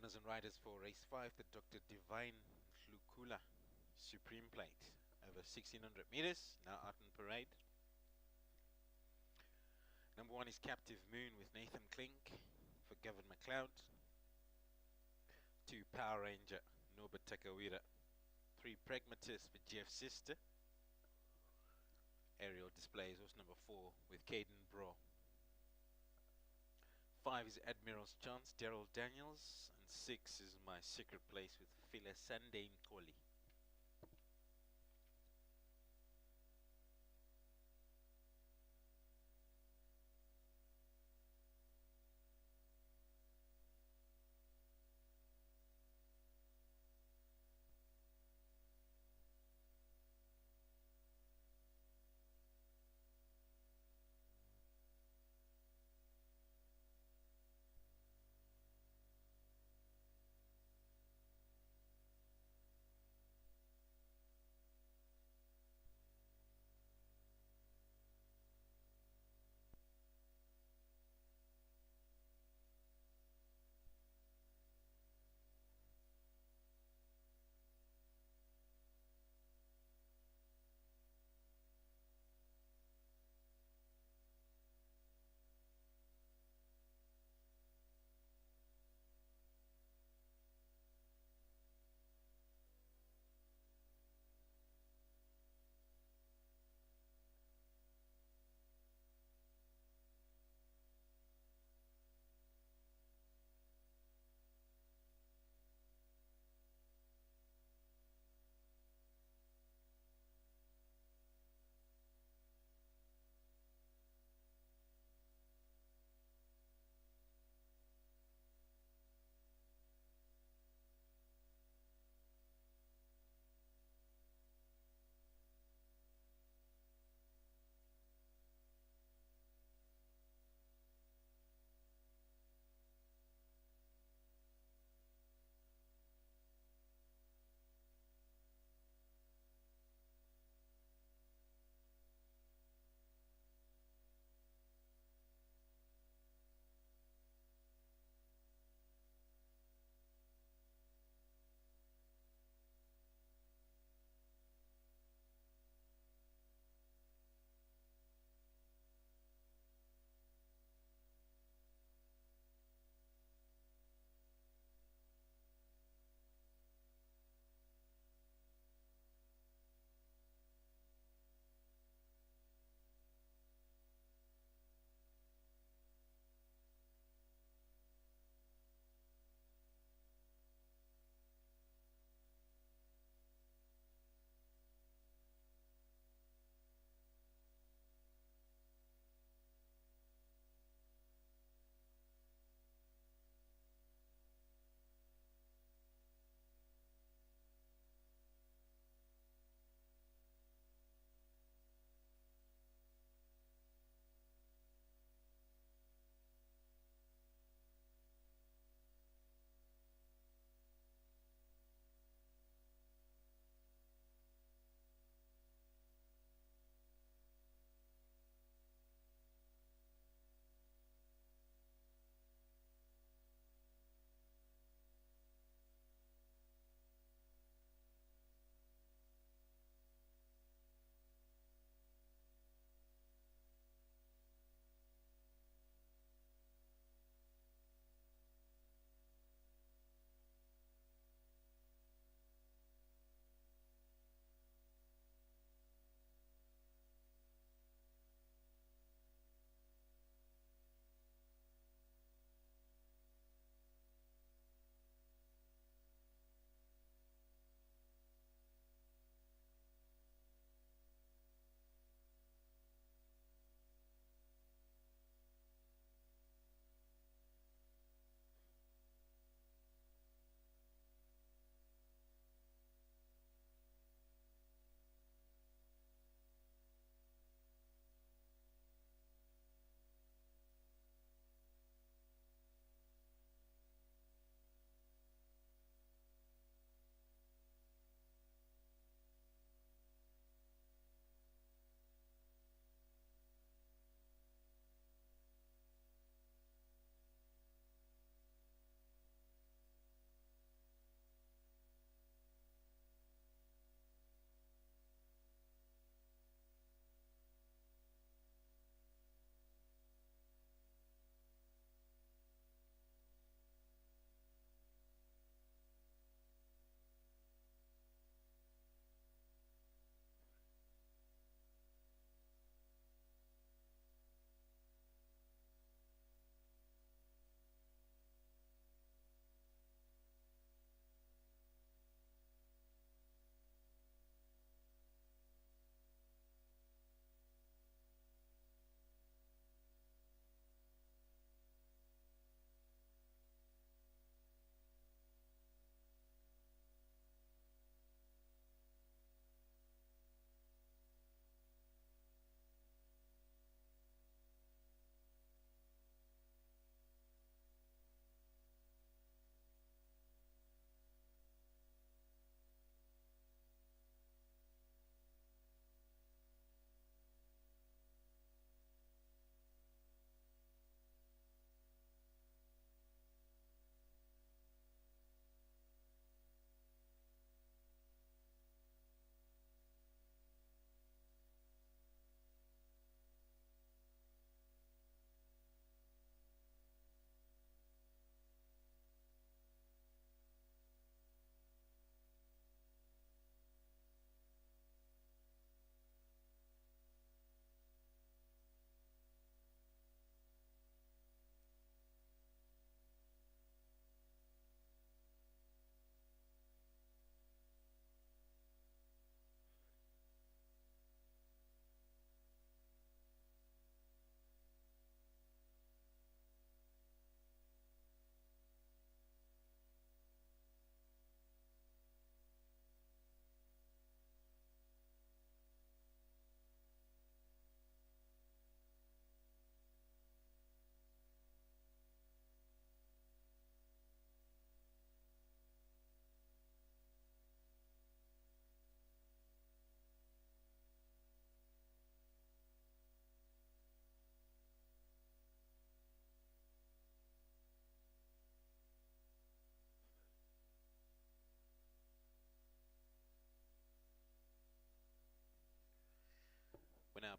Runners and riders for race 5, the Dr. Divine Lukula Supreme Plate over 1600 meters, now out in parade. Number 1 is Captive Moon with Nathan Klink for Gavin McLeod. 2 Power Ranger, Norbert Takawira. 3 Pragmatist for Jeff Sister. Aerial displays was number 4 with Caden Braw. 5 is Admiral's Chance, Daryl Daniels. And 6 is My Secret Place with Phila Sandane Colley.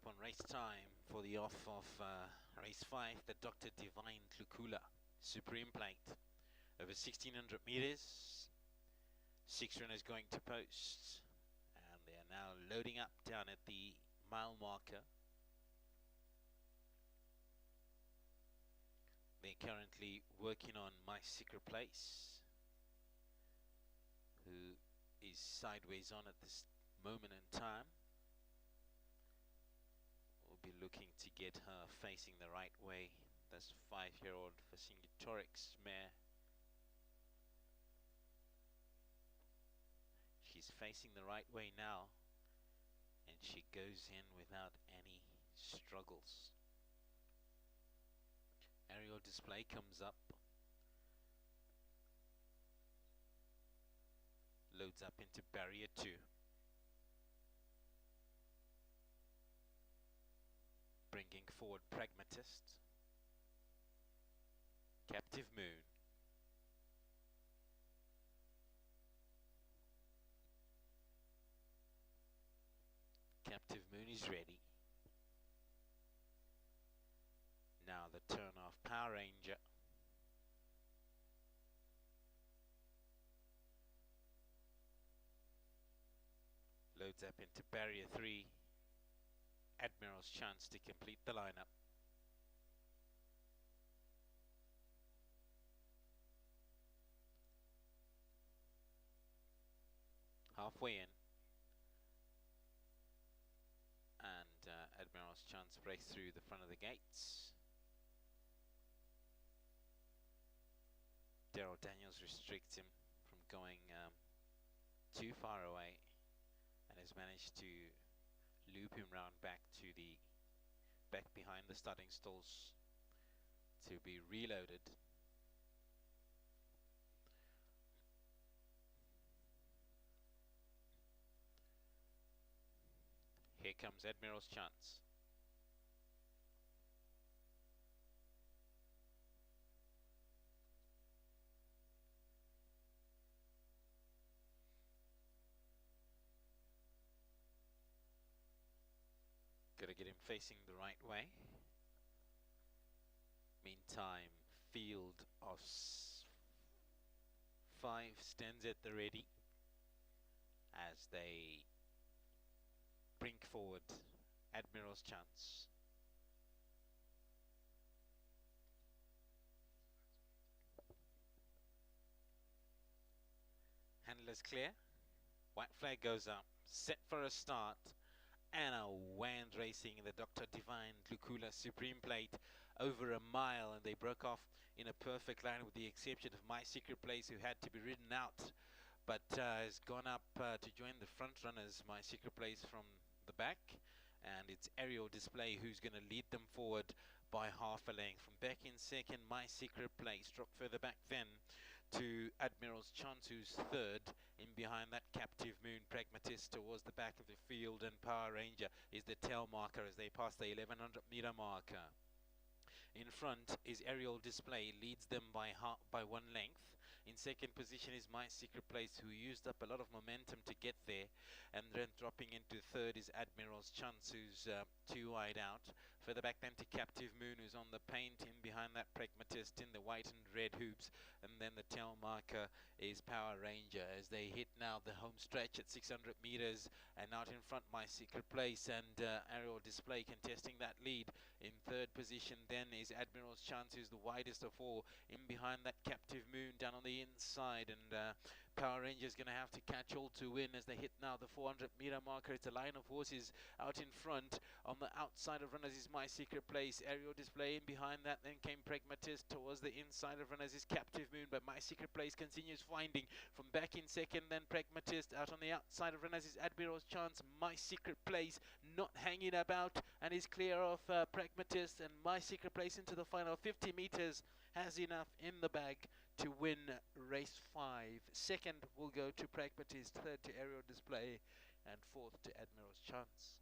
up on race time for the off of race 5, the Dr. Divine Tlukula Supreme Plate. Over 1600 meters, 6 runners going to post, and they are now loading up down at the mile marker. They're currently working on My Secret Place, who is sideways on at this moment in time. We'll be looking to get her facing the right way. That's 5-year-old Vercingetorix mare. She's facing the right way now, and she goes in without any struggles. Aerial display comes up, loads up into barrier 2. Bringing forward Pragmatist, Captive Moon, Captive Moon is ready. Now the turn off Power Ranger. Loads up into barrier 3. Admiral's chance to complete the lineup. Halfway in. And Admiral's chance breaks through the front of the gates. Daryl Daniels restricts him from going too far away, and has managed to loop him round back behind the starting stalls to be reloaded. Here comes Admiral's chance. Gotta get him facing the right way. Meantime, field of 5 stands at the ready as they bring forward Admiral's chance. Handler's clear. White flag goes up. Set for a start. And a wind racing in the Dr. Divine Tlukula Supreme Plate over a mile, and they broke off in a perfect line with the exception of My Secret Place, who had to be ridden out, but has gone up to join the front runners. My Secret Place from the back, and it's Aerial Display who's going to lead them forward by half a length. From back in second, My Secret Place. Drop further back then to Admiral's Chance, who's third. In behind that, Captive Moon, Pragmatist towards the back of the field, and Power Ranger is the tail marker as they pass the 1100 meter marker. In front is Aerial Display, leads them by 1 length. In second position is My Secret Place, who used up a lot of momentum to get there. And then dropping into third is Admiral's Chance, who's 2 wide out. Further back then to Captive Moon, who's on the paint. In behind that, Pragmatist in the white and red hoops. And then the tail marker is Power Ranger as they hit now the home stretch at 600 meters. And out in front, My Secret Place and Aerial Display contesting that lead. In third position then is Admiral's Chance, who's the widest of all. In behind that, Captive Moon down on the inside, and Power Ranger is going to have to catch all to win as they hit now the 400 meter marker. It's a line of horses out in front. On the outside of runners is My Secret Place. Aerial Display in behind that. Then came Pragmatist. Towards the inside of runners is Captive Moon, but My Secret Place continues finding from back in second. Then Pragmatist. Out on the outside of runners is Admiral's Chance. My Secret Place not hanging about and is clear of Pragmatist, and My Secret Place into the final 50 meters has enough in the bag to win race 5. Second will go to Pragmatist, third to Aerial Display, and fourth to Admiral's Chance.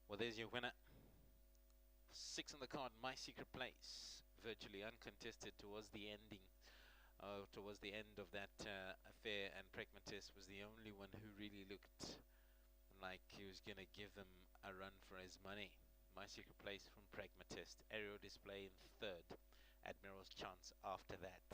Well, there's your winner. 6 on the card, My Secret Place. Virtually uncontested towards the ending. Towards the end of that affair, and Pragmatist was the only one who really looked like he was going to give them a run for his money. My Secret Place from Pragmatist. Aerial Display in third. Admiral's Chance after that.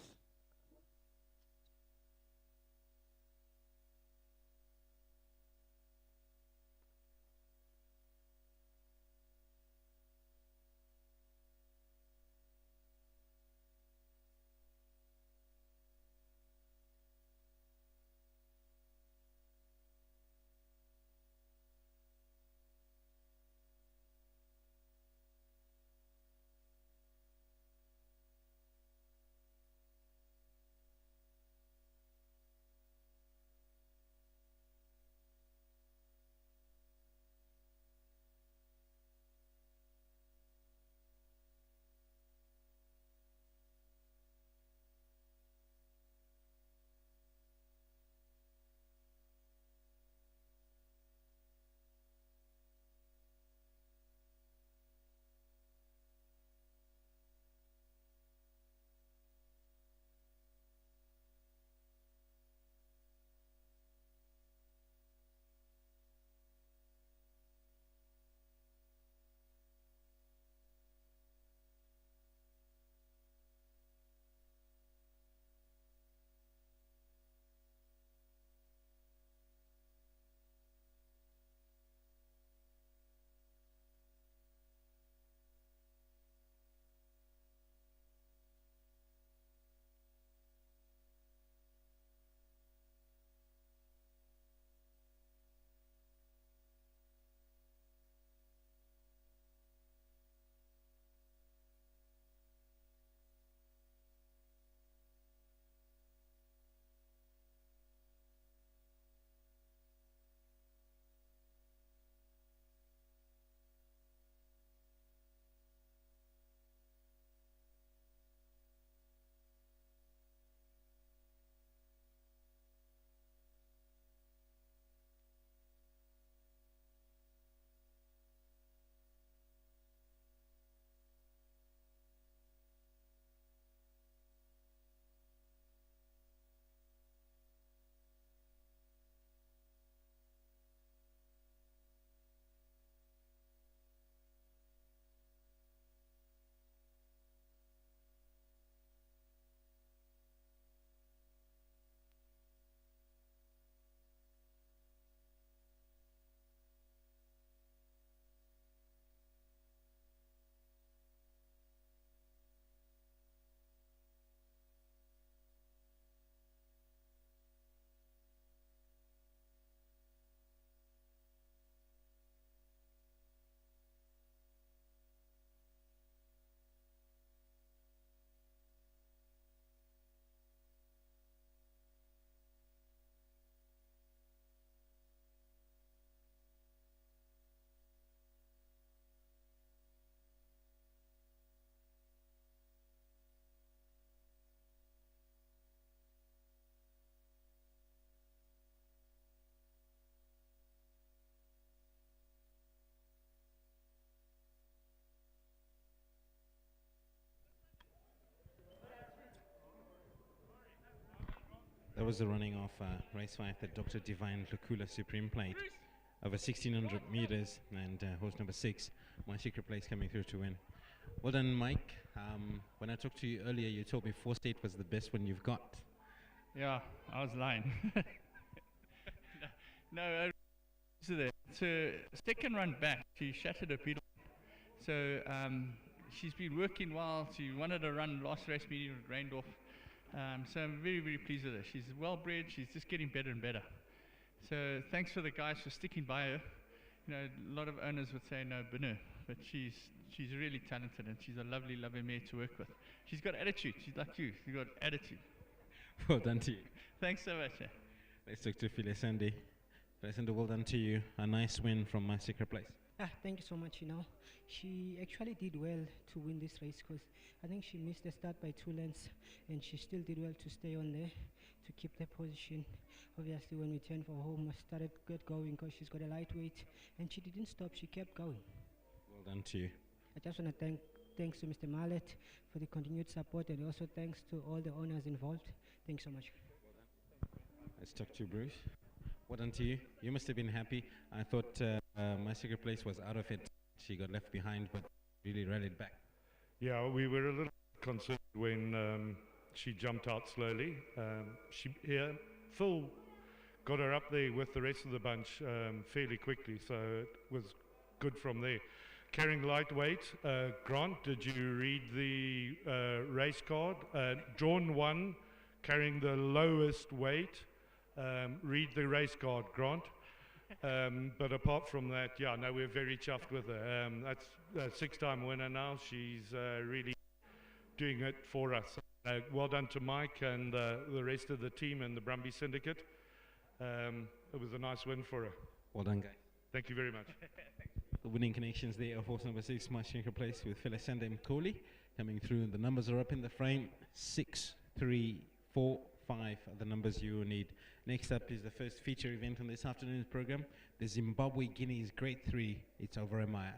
That was the running of race 5, the Dr. Divine Lukula Supreme Plate over 1600 meters, and horse number 6, My Secret Place, coming through to win. Well done, Mike. When I talked to you earlier, you told me 4 State was the best one you've got. Yeah, I was lying. no, it's a second run back. She shattered her pedal. So she's been working well. She wanted to run last race meeting, it rained off. So I'm very, very pleased with her. She's well bred. She's just getting better and better. So thanks for the guys for sticking by her. You know, a lot of owners would say no, but she's really talented, and she's a lovely, lovely mare to work with. She's got attitude. She's like you. She's got attitude. Well done to you. Thanks so much. Let's talk to Filesande. Filesande, well done to you. A nice win from My Secret Place. Thank you so much. You know, she actually did well to win this race because I think she missed the start by 2 lengths, and she still did well to stay on there to keep that position. Obviously, when we turned for home, I started good going because she's got a lightweight, and she didn't stop. She kept going. Well done to you. I just want to thanks to Mr. Mallet for the continued support, and also thanks to all the owners involved. Thanks so much. Let's talk to Bruce. Well done to you. You must have been happy. I thought my secret place was out of it. She got left behind, but really rallied back. Yeah, we were a little concerned when she jumped out slowly. Phil got her up there with the rest of the bunch fairly quickly, so it was good from there. Carrying lightweight, Grant, did you read the race card? Drawn 1, carrying the lowest weight. Read the race card, Grant. But apart from that, yeah, no, we're very chuffed with her. That's a 6-time winner now. She's really doing it for us. Well done to Mike and the rest of the team and the Brumby Syndicate. It was a nice win for her. Well done, guys. Thank you very much. The winning connections there of horse number 6, my secret place with Felicenda Mkoli coming through, and the numbers are up in the frame. 6, 3, 4, 5 are the numbers you will need. Next up is the first feature event on this afternoon's program, the Zimbabwe Guineas Grade 3. It's over a mile.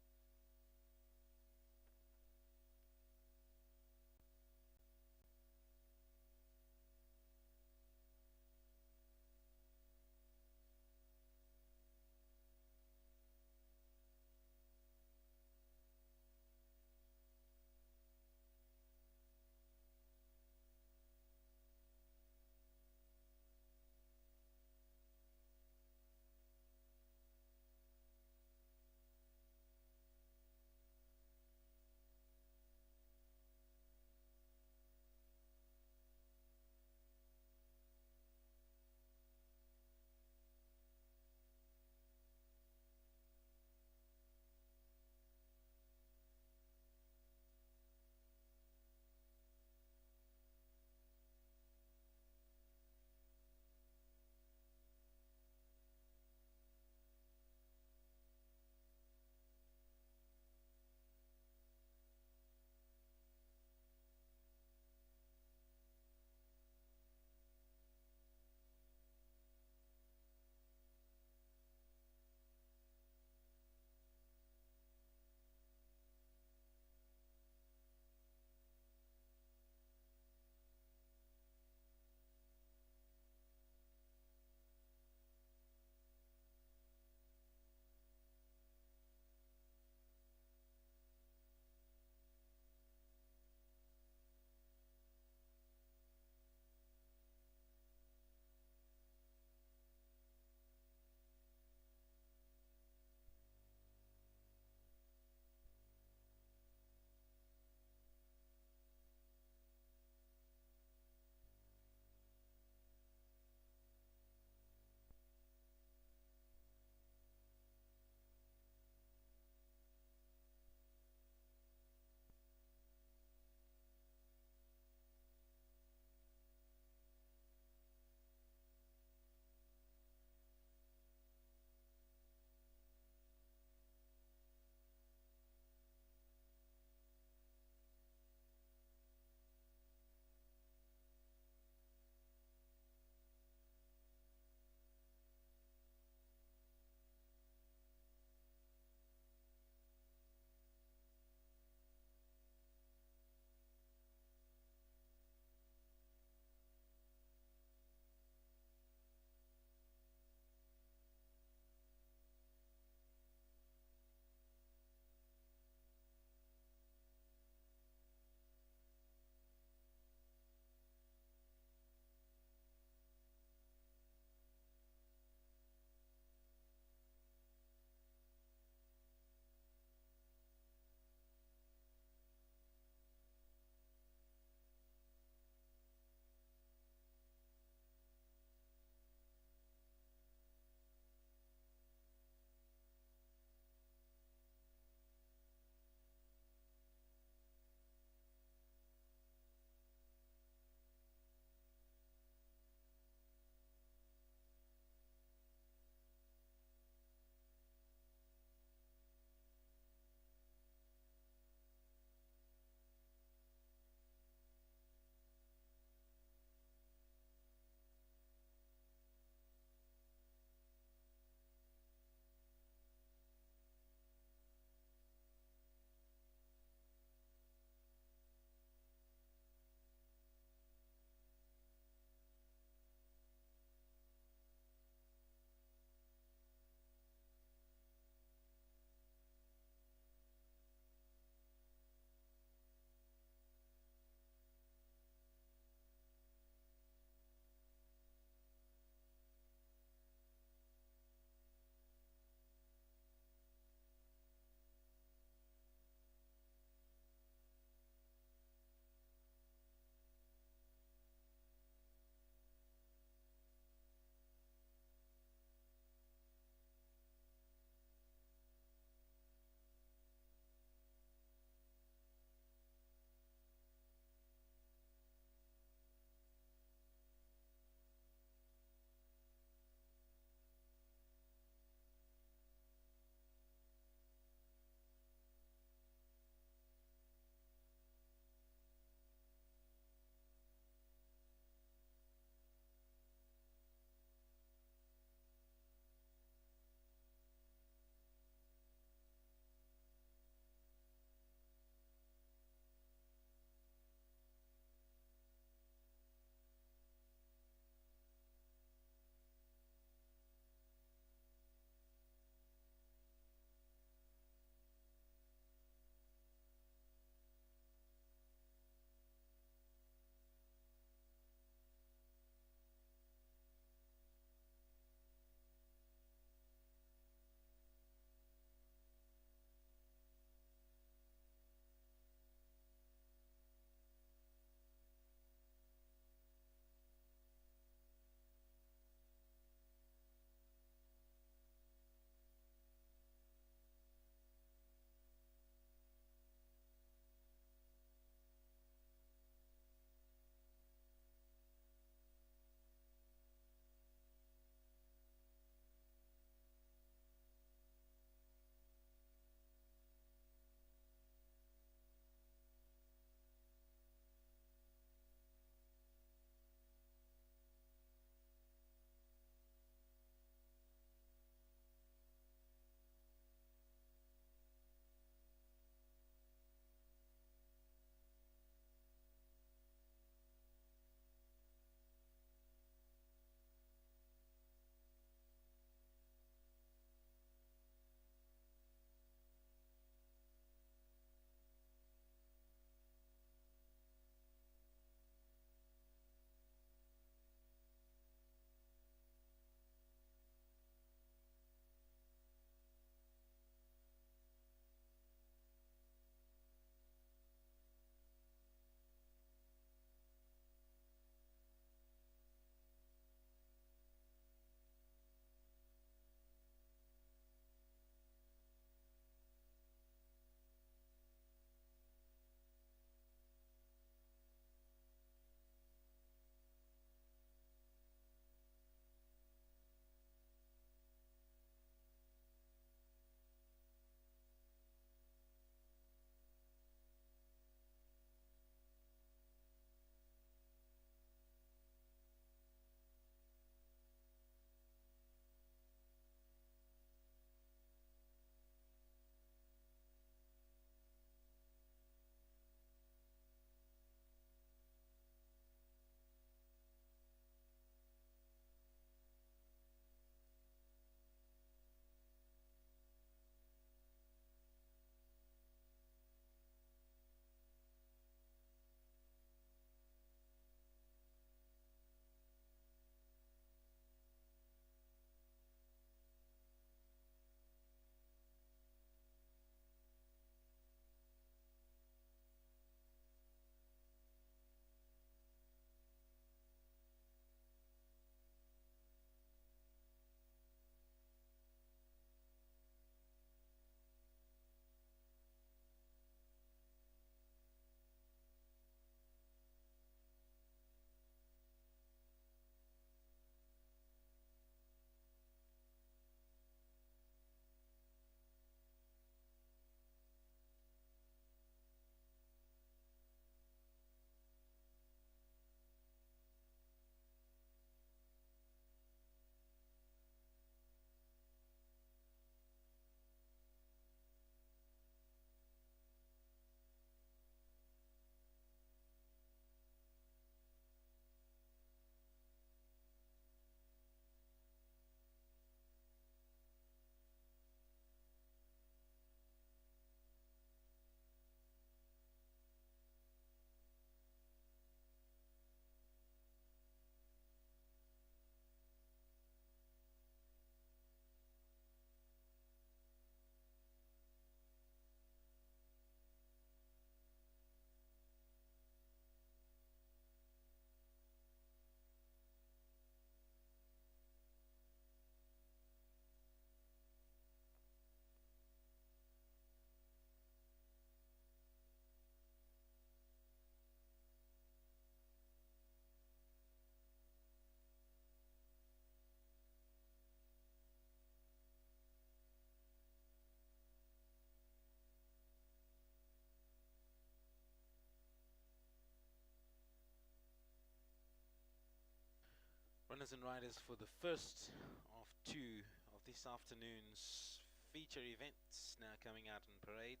runners and riders for the first of two of this afternoon's feature events now coming out in parade.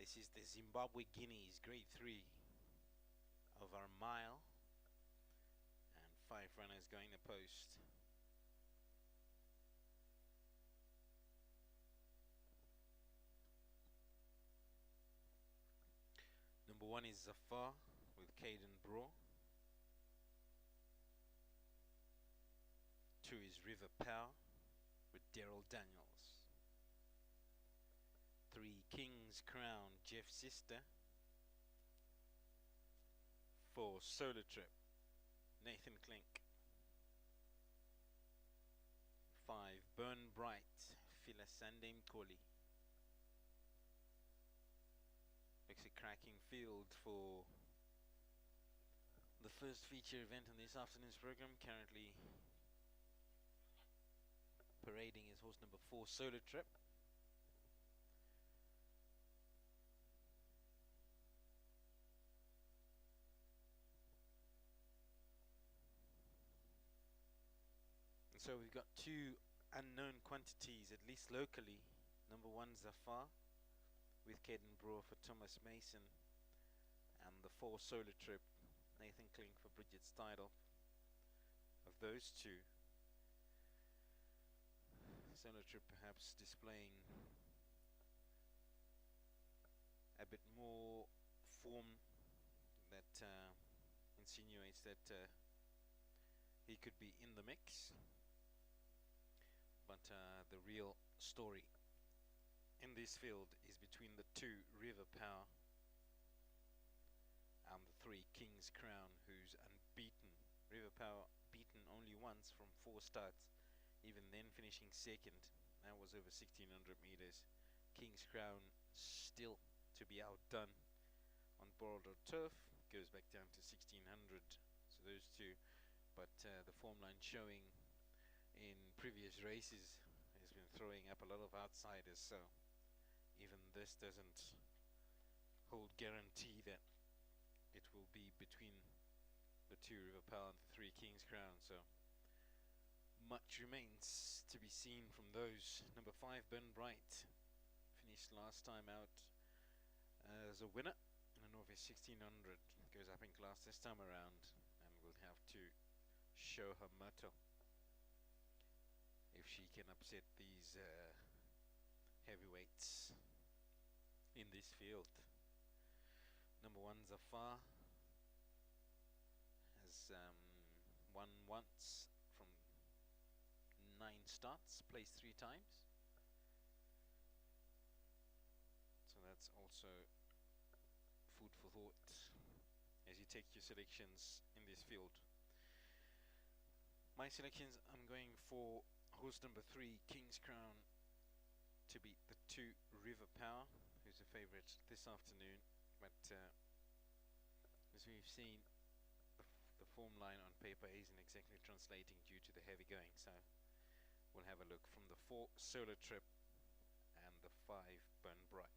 This is the Zimbabwe Guineas Grade 3 over a mile, and 5 runners going the post. Number 1 is Zafar with Caden Braw. 2 is River Power with Daryl Daniels. 3 King's Crown, Jeff Sister. 4 Solar Trip, Nathan Klink. 5 Burn Bright, Philasande Mkoli. Looks a cracking field for the first feature event in this afternoon's program. Currently parading is horse number 4 Solar Trip. And so we've got 2 unknown quantities, at least locally. Number 1 Zafar with Caden Braw for Thomas Mason, and the 4 Solar Trip, Nathan Klink for Bridget Steidel. Of those 2, Solar Trip perhaps displaying a bit more form that insinuates that he could be in the mix, but the real story in this field is between the 2 River Power and the 3 King's Crown, who's unbeaten. River Power beaten only once from 4 starts, even then finishing second. That was over 1600 meters. King's Crown still to be outdone on Borrowdale turf, goes back down to 1600. So those 2, but the form line showing in previous races has been throwing up a lot of outsiders, so even this doesn't hold guarantee that it will be between the 2 River Power and the 3 King's Crown. So much remains to be seen from those. Number 5 Burn Bright finished last time out as a winner in a Northwest 1600, goes up in class this time around and will have to show her mettle if she can upset these heavyweights in this field. Number 1 Zafar has won once from 9 starts, placed 3 times, so that's also food for thought as you take your selections in this field. My selections, I'm going for horse number 3 King's Crown to beat the 2 River Power, who's a favourite this afternoon, but as we've seen, the form line on paper isn't exactly translating due to the heavy going, so we'll have a look from the 4 Solar Trip and the 5 Burn Bright.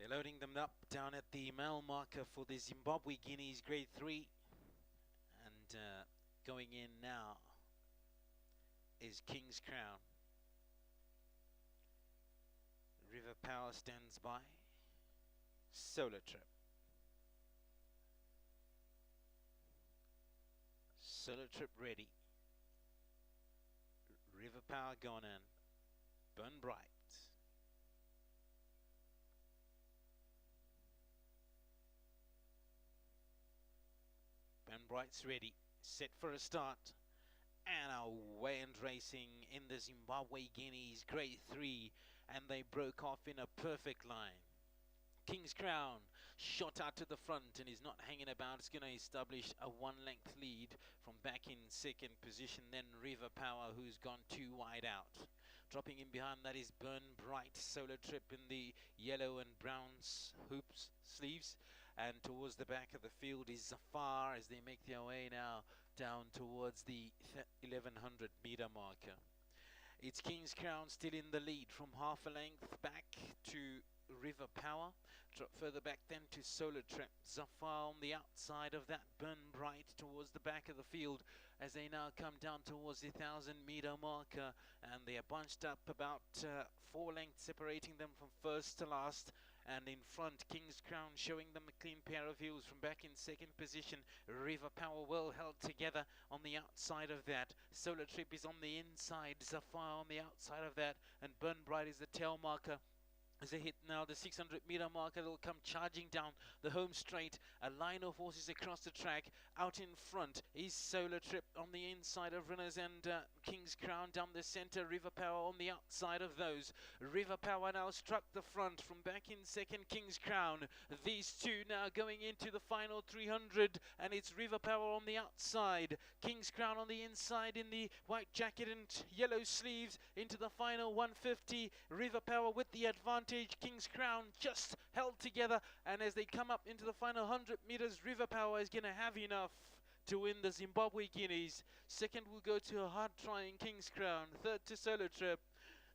They're loading them up down at the mile marker for the Zimbabwe Guineas Grade 3. And going in now is King's Crown. River Power stands by. Solar Trip. Solar Trip ready. River Power gone in. Burn Bright. Burn Bright's ready. Set for a start. And away and racing in the Zimbabwe Guineas Grade 3. And they broke off in a perfect line. King's Crown shot out to the front and is not hanging about. It's going to establish a one-length lead from back in second position. Then River Power, who's gone too wide out. Dropping in behind that is Burn Bright. Solar Trip in the yellow and brown hoops sleeves. And towards the back of the field is Zafar as they make their way now down towards the 1100 meter marker. It's King's Crown still in the lead from half a length back to River Power. Drop further back then to Solar Trip. Zafar on the outside of that. Burn Bright towards the back of the field as they now come down towards the 1000 meter marker. And they are bunched up about 4 lengths separating them from first to last. And in front, King's Crown showing them a clean pair of heels from back in second position. River Power well held together on the outside of that. Solar Trip is on the inside. Zafar on the outside of that. And Burn Bright is the tail marker. As they hit now the 600 meter marker, they'll come charging down the home straight. A line of horses across the track. Out in front is Solar Trip on the inside of runners and King's Crown down the center. River Power on the outside of those. River Power now struck the front from back in second. King's Crown. These two now going into the final 300 and it's River Power on the outside. King's Crown on the inside in the white jacket and yellow sleeves into the final 150. River Power with the advantage. King's Crown just held together, and as they come up into the final 100 meters, River Power is going to have enough to win the Zimbabwe Guineas. Second will go to a hard-trying King's Crown. Third to Solar Trip.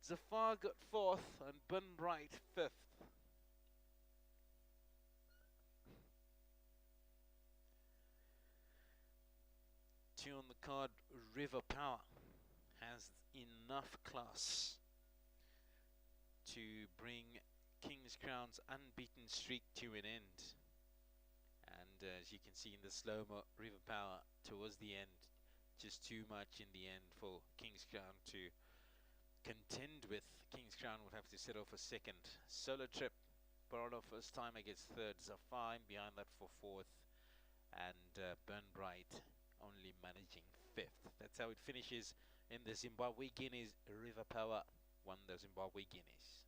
Zafar got fourth, and Burn Bright fifth. Two on the card, River Power has enough class to bring King's Crown's unbeaten streak to an end. And as you can see in the slow-mo, River Power towards the end, just too much in the end for King's Crown to contend with. King's Crown would have to settle for second. Solar Trip, Borrowdale first time against third. Zafar behind that for fourth. And Burn Bright only managing fifth. That's how it finishes in the Zimbabwe Guineas. River Power won the Zimbabwe Guineas.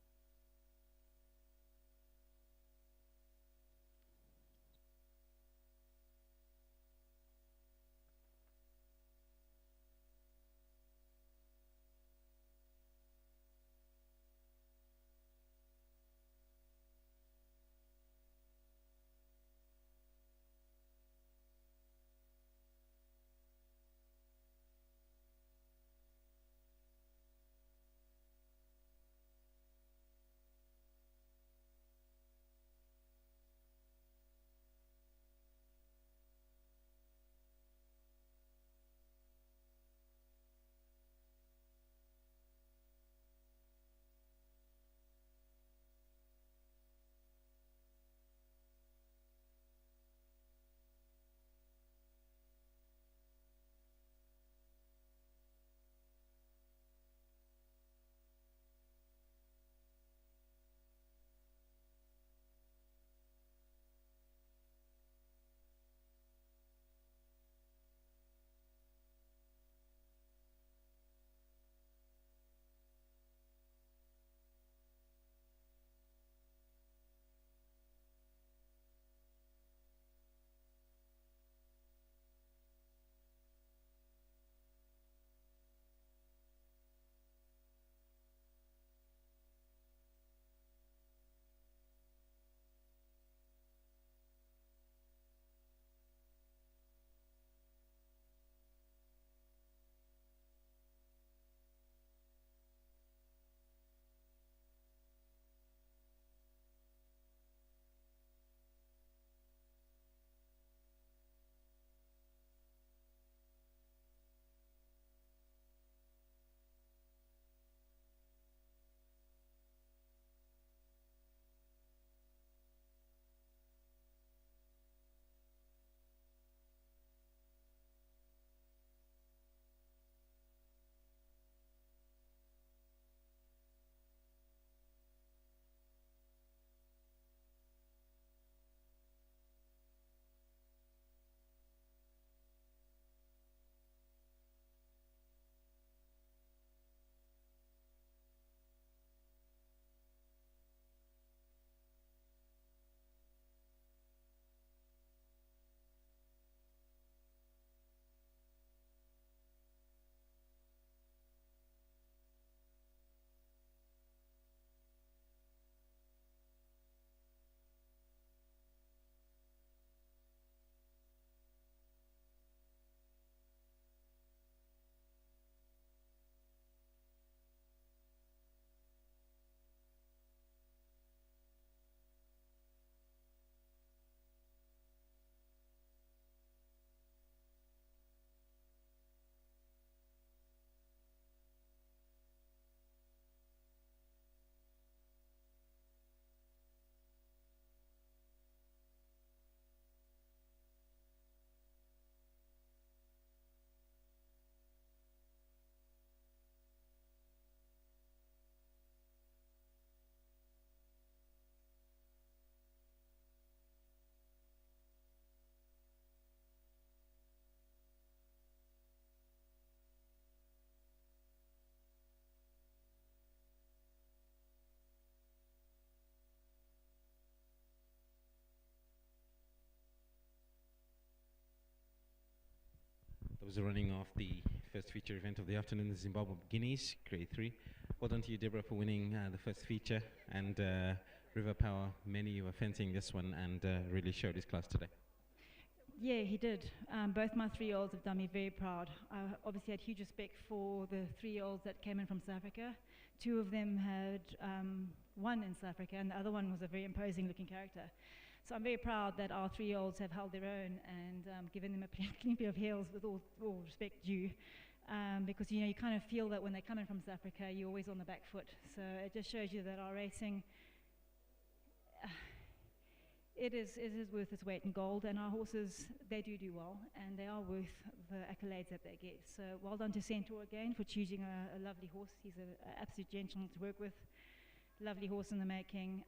was running off the first feature event of the afternoon, the Zimbabwe Guineas, Grade 3. Well done to you, Deborah, for winning the first feature. And River Power, many were fencing this one and really showed his class today. Yeah, he did. Both my 3-year-olds have done me very proud. I obviously had huge respect for the 3-year-olds that came in from South Africa. 2 of them had won in South Africa, and the other one was a very imposing looking character. So I'm very proud that our 3-year-olds have held their own and given them a plenty of heels, with all respect due. Because you kind of feel that when they come in from South Africa, you're always on the back foot. So it just shows you that our racing, it is worth its weight in gold, and our horses, they do well, and they are worth the accolades that they get. So well done to Centaur again for choosing a lovely horse. He's an absolute gentleman to work with. Lovely horse in the making.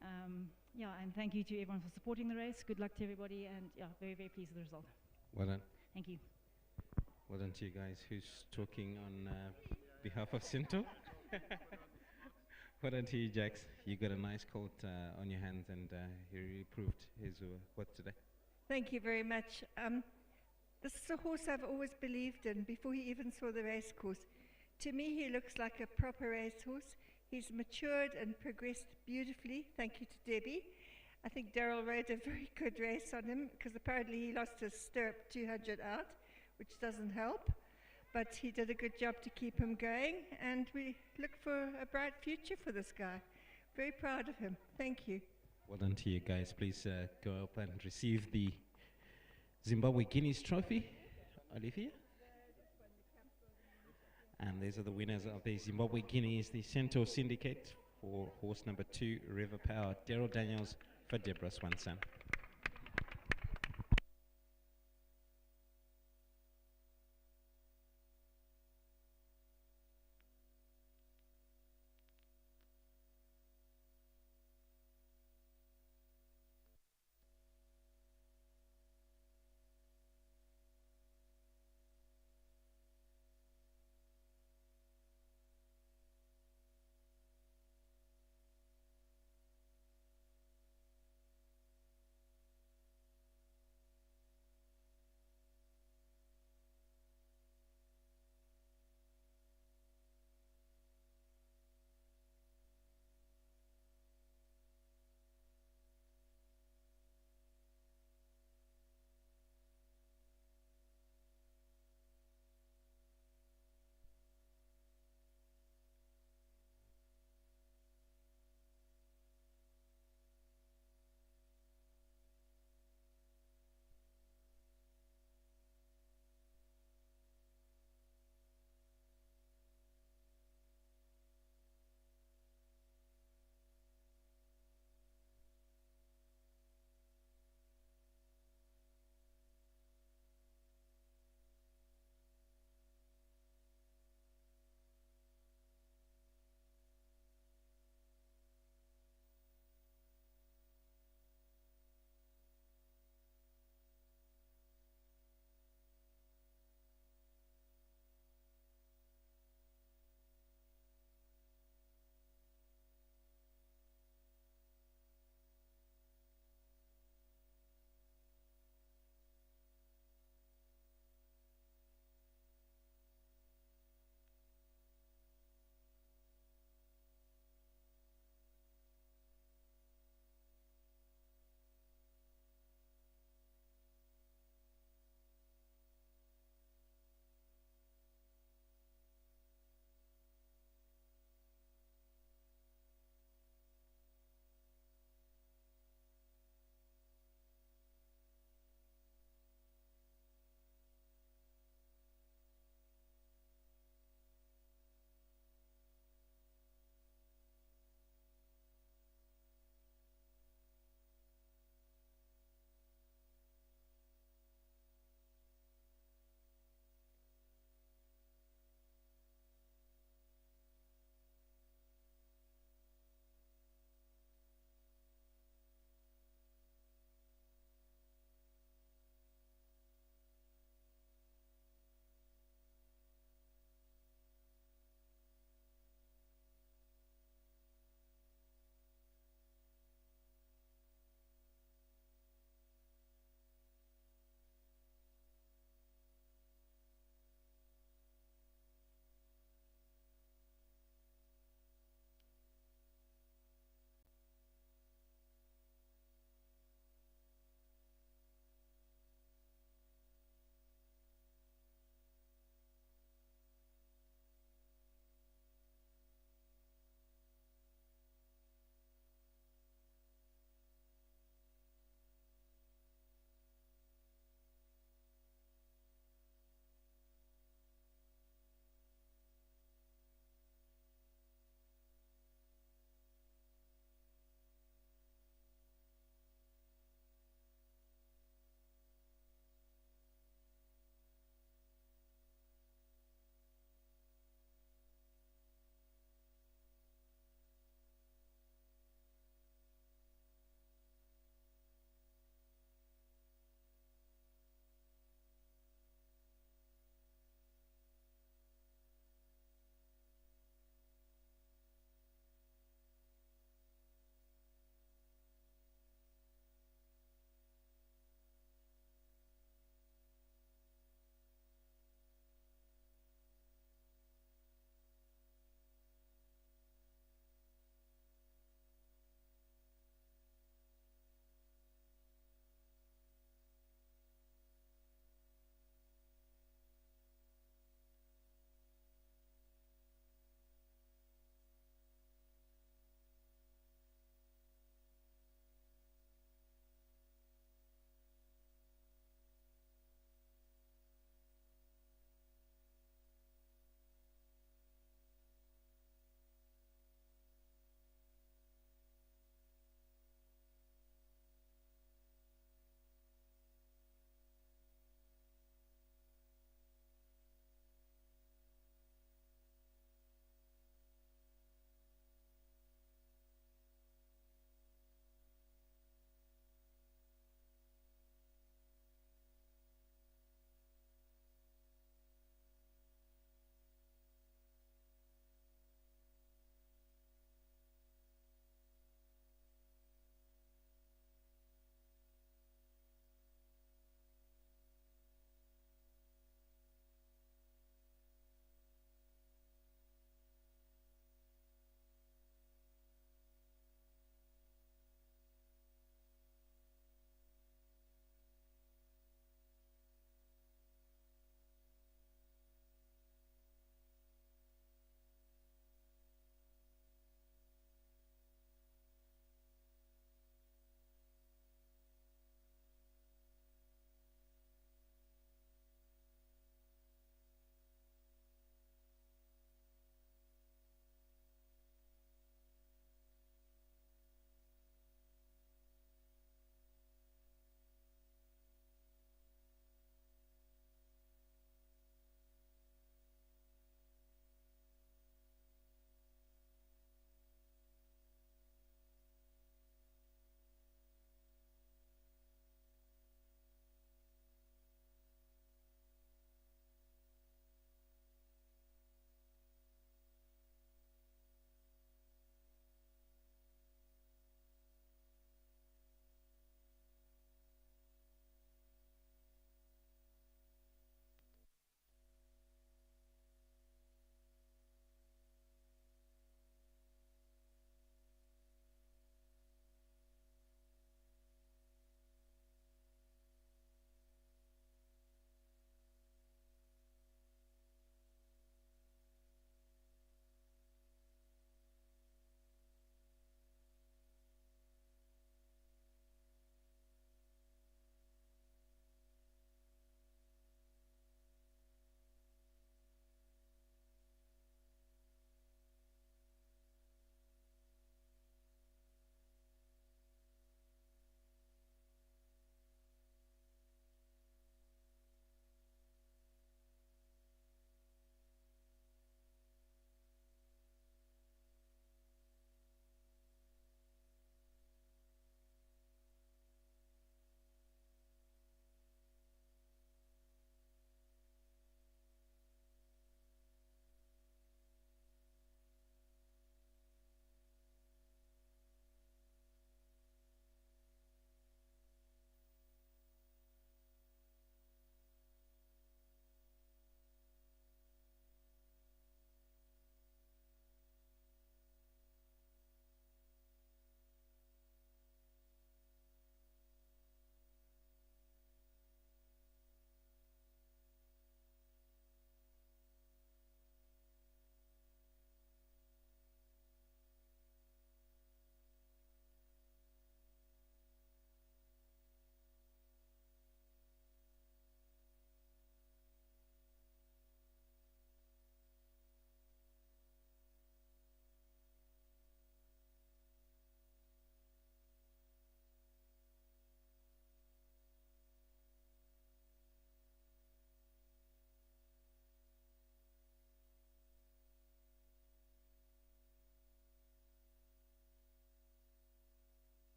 And thank you to everyone for supporting the race. Good luck to everybody, and very, very pleased with the result. Well done. Thank you. Well done to you guys. Who's talking on behalf of Centaur? Well done to you, Jax. You got a nice coat on your hands, and he really proved his worth today. Thank you very much. This is a horse I've always believed in before he even saw the race course. To me, he looks like a proper racehorse. He's matured and progressed beautifully. Thank you to Debbie. I think Daryl rode a very good race on him, because apparently he lost his stirrup 200 out, which doesn't help. But he did a good job to keep him going, and we look for a bright future for this guy. Very proud of him. Thank you. Well done to you guys. Please go up and receive the Zimbabwe Guineas trophy. Olivia? And these are the winners of the Zimbabwe Guineas, the Centaur Syndicate, for horse number 2, River Power, Daryl Daniels, for Deborah Swanson.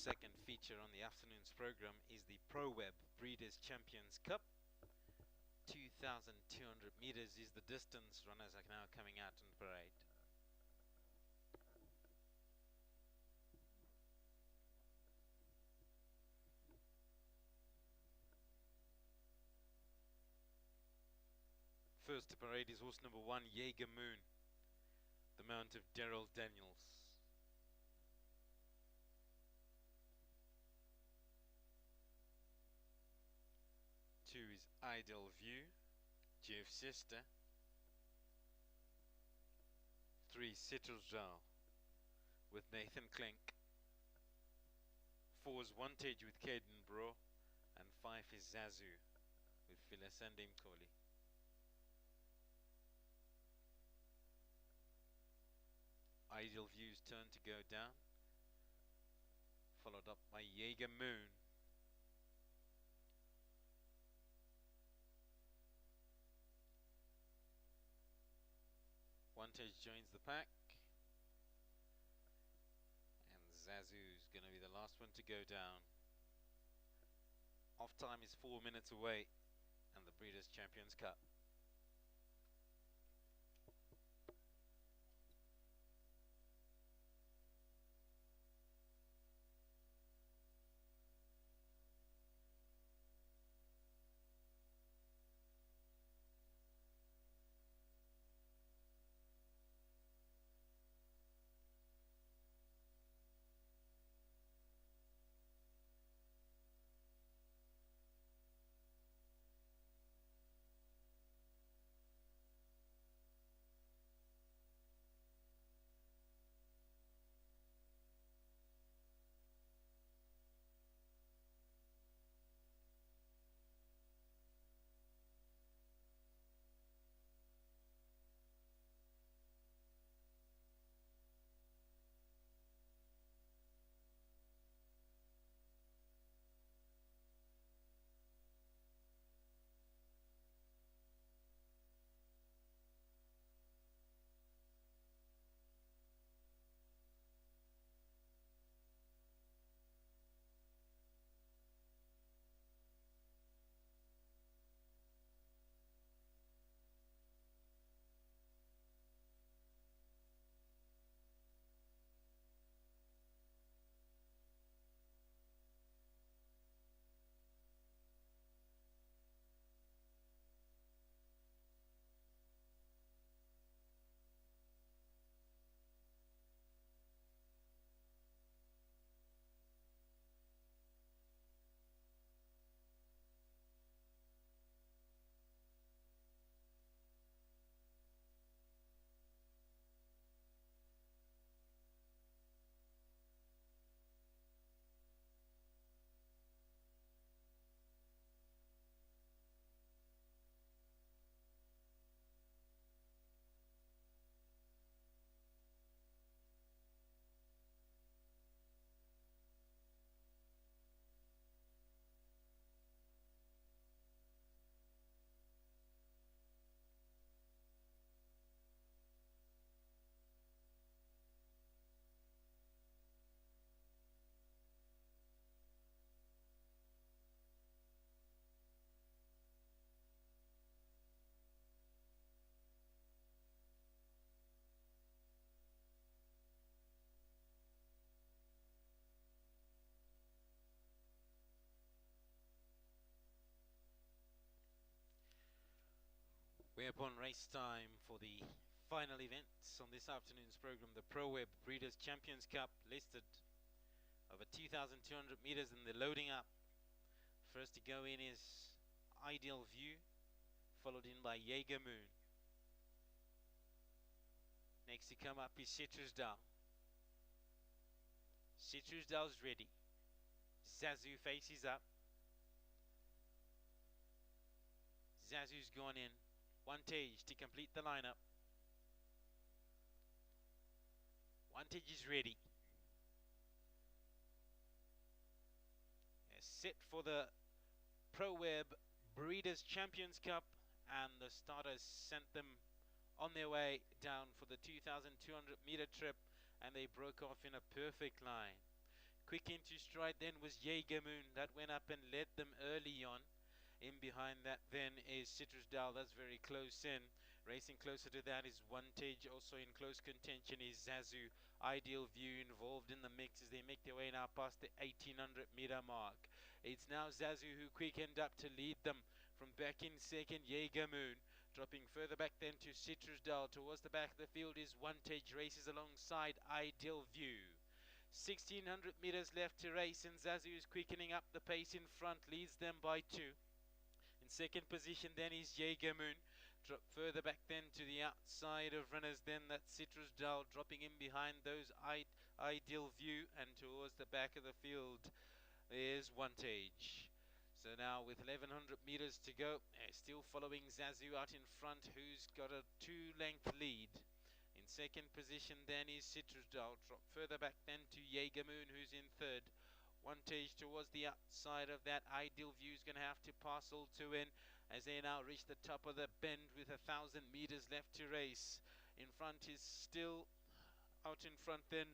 second feature on the afternoon's program is the ProWeb Breeders' Champions Cup. 2,200 meters is the distance. Runners are now coming out on parade. First to parade is horse number 1, Jaeger Moon, the mount of Daryl Daniels. 2 is Ideal View, Jeff's sister. 3, Citruszal with Nathan Klink. 4 is Wantage with Caden Bro. And 5 is Zazu with Philasandim Kohli. Ideal View's turn to go down, followed up by Jaeger Moon. Wantage joins the pack, and Zazu's going to be the last one to go down. Off time is 4 minutes away, and the Breeders' Champions Cup. We're upon race time for the final events on this afternoon's program, the ProWeb Breeders' Champions Cup, listed over 2,200 meters and they're loading up. First to go in is Ideal View, followed in by Jaeger Moon. Next to come up is Citruszal. Citruszal's ready. Zazu faces up. Zazu's gone in. Wantage to complete the lineup. Wantage is ready. They're set for the ProWeb Breeders' Champions Cup, and the starters sent them on their way down for the 2,200 meter trip, and they broke off in a perfect line. Quick into stride then was Jaeger Moon. That went up and led them early on. In behind that then is Citrusdal. That's very close in. Racing closer to that is Wantage. Also in close contention is Zazu. Ideal View involved in the mix as they make their way now past the 1800 meter mark. It's now Zazu who quickened up to lead them. From back in second, Jaeger Moon. Dropping further back then to Citrusdal. Towards the back of the field is Wantage. Races alongside Ideal View. 1600 meters left to race, and Zazu is quickening up the pace in front, leads them by 2. In second position then is Jaeger Moon. Drop further back then to the outside of runners, then that's Citrusdal dropping in behind those Ideal View, and towards the back of the field is Wantage. So now with 1100 meters to go, still following Zazu out in front, who's got a 2-length lead. In second position then is Citrusdal. Drop further back then to Jaeger Moon, who's in third. Wantage towards the outside of that. Ideal View is going to have to pass all two in as they now reach the top of the bend with 1000 meters left to race. In front is still, out in front then,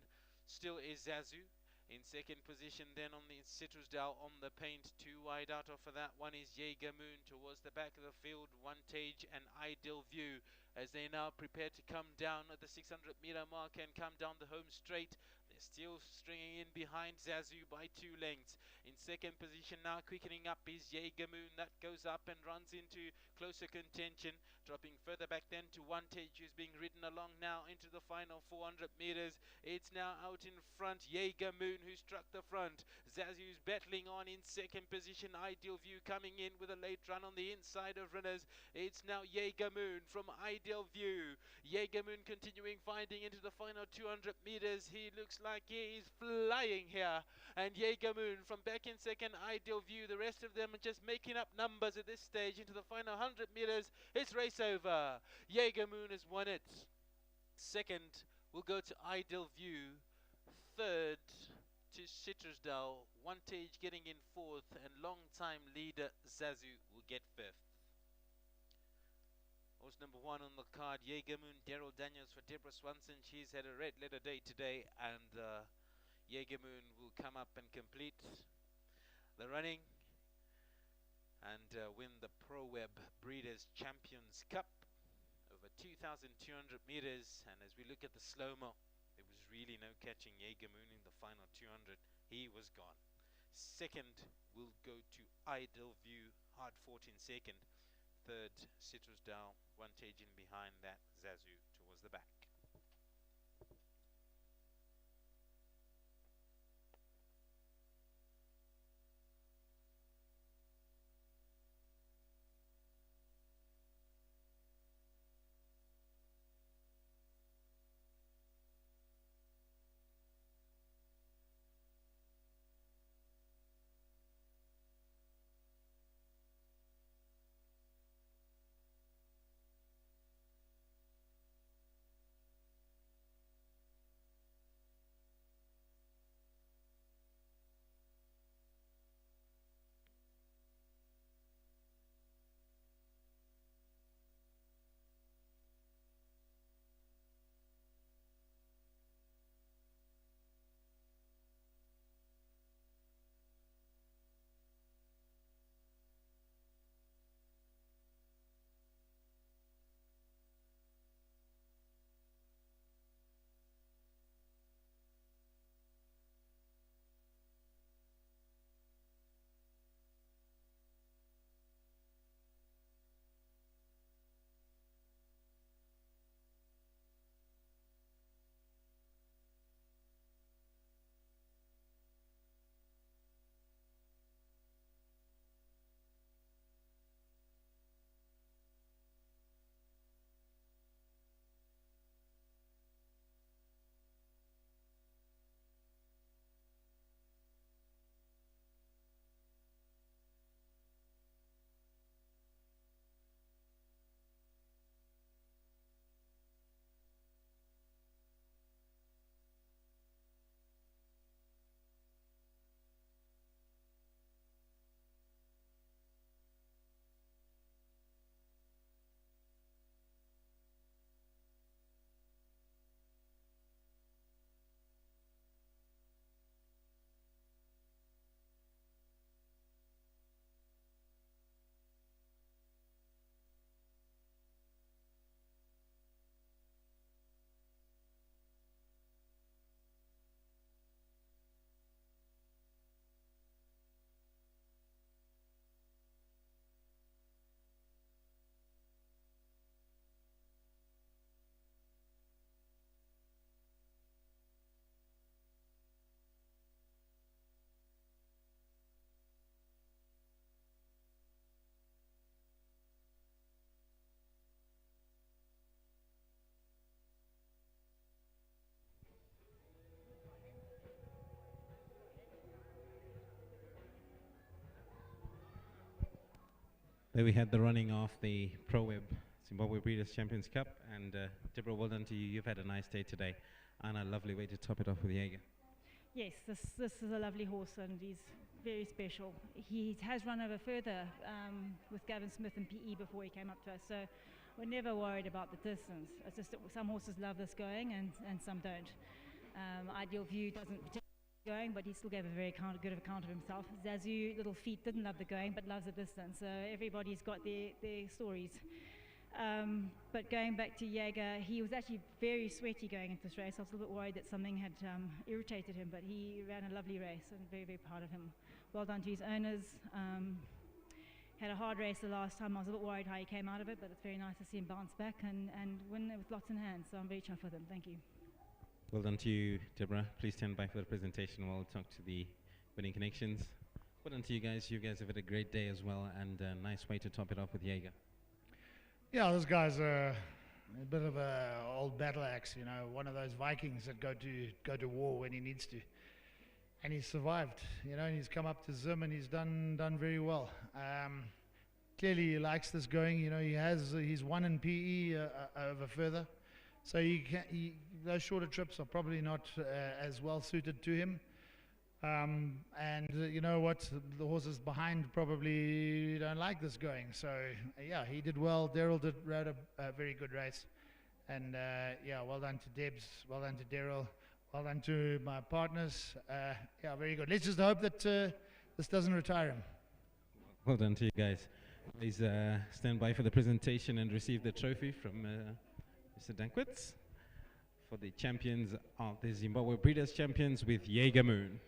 still is Zazu. In second position then on the Citrusdal on the paint, 2 wide out of that one is Jaeger Moon. Towards the back of the field, Wantage and Ideal View as they now prepare to come down at the 600 meter mark and come down the home straight. They're still stringing in behind Zazu by 2 lengths. In second position now, quickening up is Jaeger Moon. That goes up and runs into closer contention. Dropping further back then to Wantage, who's being ridden along now into the final 400 meters. It's now out in front, Jaeger Moon, who struck the front. Zazu's battling on in second position. Ideal View coming in with a late run on the inside of runners. It's now Jaeger Moon from Ideal View. Jaeger Moon continuing, finding into the final 200 meters. He looks like he is flying here. And Jaeger Moon from back in second, Ideal View. The rest of them are just making up numbers at this stage into the final 100 meters. It's race over. Jaeger Moon has won it. Second will go to Ideal View. Third to Citrusdal. Wantage getting in fourth, and long-time leader Zazu will get fifth. Horse number 1 on the card, Jaeger Moon, Daryl Daniels for Deborah Swanson. She's had a red letter day today, and Jaeger Moon will come up and complete the running and win the ProWeb Breeders' Champions Cup over 2,200 meters. And as we look at the slow-mo, there was really no catching Jaeger Moon in the final 200. He was gone. Second will go to Ideal View, hard fought in second. Third, Citrusdal, Wantage in behind that, Zazu towards the back. There we had the running of the Pro Web Zimbabwe Breeders' Champions Cup, and Deborah, well done to you. You've had a nice day today, and a lovely way to top it off with Jaeger. Yes, this is a lovely horse, and he's very special. He has run over further with Gavin Smith and PE before he came up to us, so we're never worried about the distance. It's just that some horses love this going and some don't. Ideal View doesn't particularly going, but he still gave a very good account of himself. Zazu, Little Feet, didn't love the going, but loves the distance. So everybody's got their stories. But going back to Jaeger, he was actually very sweaty going into this race. I was a little bit worried that something had irritated him, but he ran a lovely race, and very, very proud of him. Well done to his owners. Had a hard race the last time. I was a little worried how he came out of it, but it's very nice to see him bounce back and win with lots in hand. So I'm very chuffed with him. Thank you. Well done to you, Deborah. Please stand by for the presentation while we'll talk to the winning connections. Well done to you guys. You guys have had a great day as well, and a nice way to top it off with Jaeger. Yeah, this guy's a bit of a old battle axe, you know, one of those Vikings that go to war when he needs to. And he's survived, you know, and he's come up to Zim and he's done very well. Clearly he likes this going, you know, he's won in PE over further. So those shorter trips are probably not as well suited to him. And you know what, the horses behind probably don't like this going. So yeah, he did well. Daryl rode a very good race. And yeah, well done to Debs, well done to Daryl, well done to my partners. Yeah, very good. Let's just hope that this doesn't retire him. Well done to you guys. Please stand by for the presentation and receive the trophy from Mr. Dankwitz for the champions of the Zimbabwe Breeders' Champions with Jaeger Moon.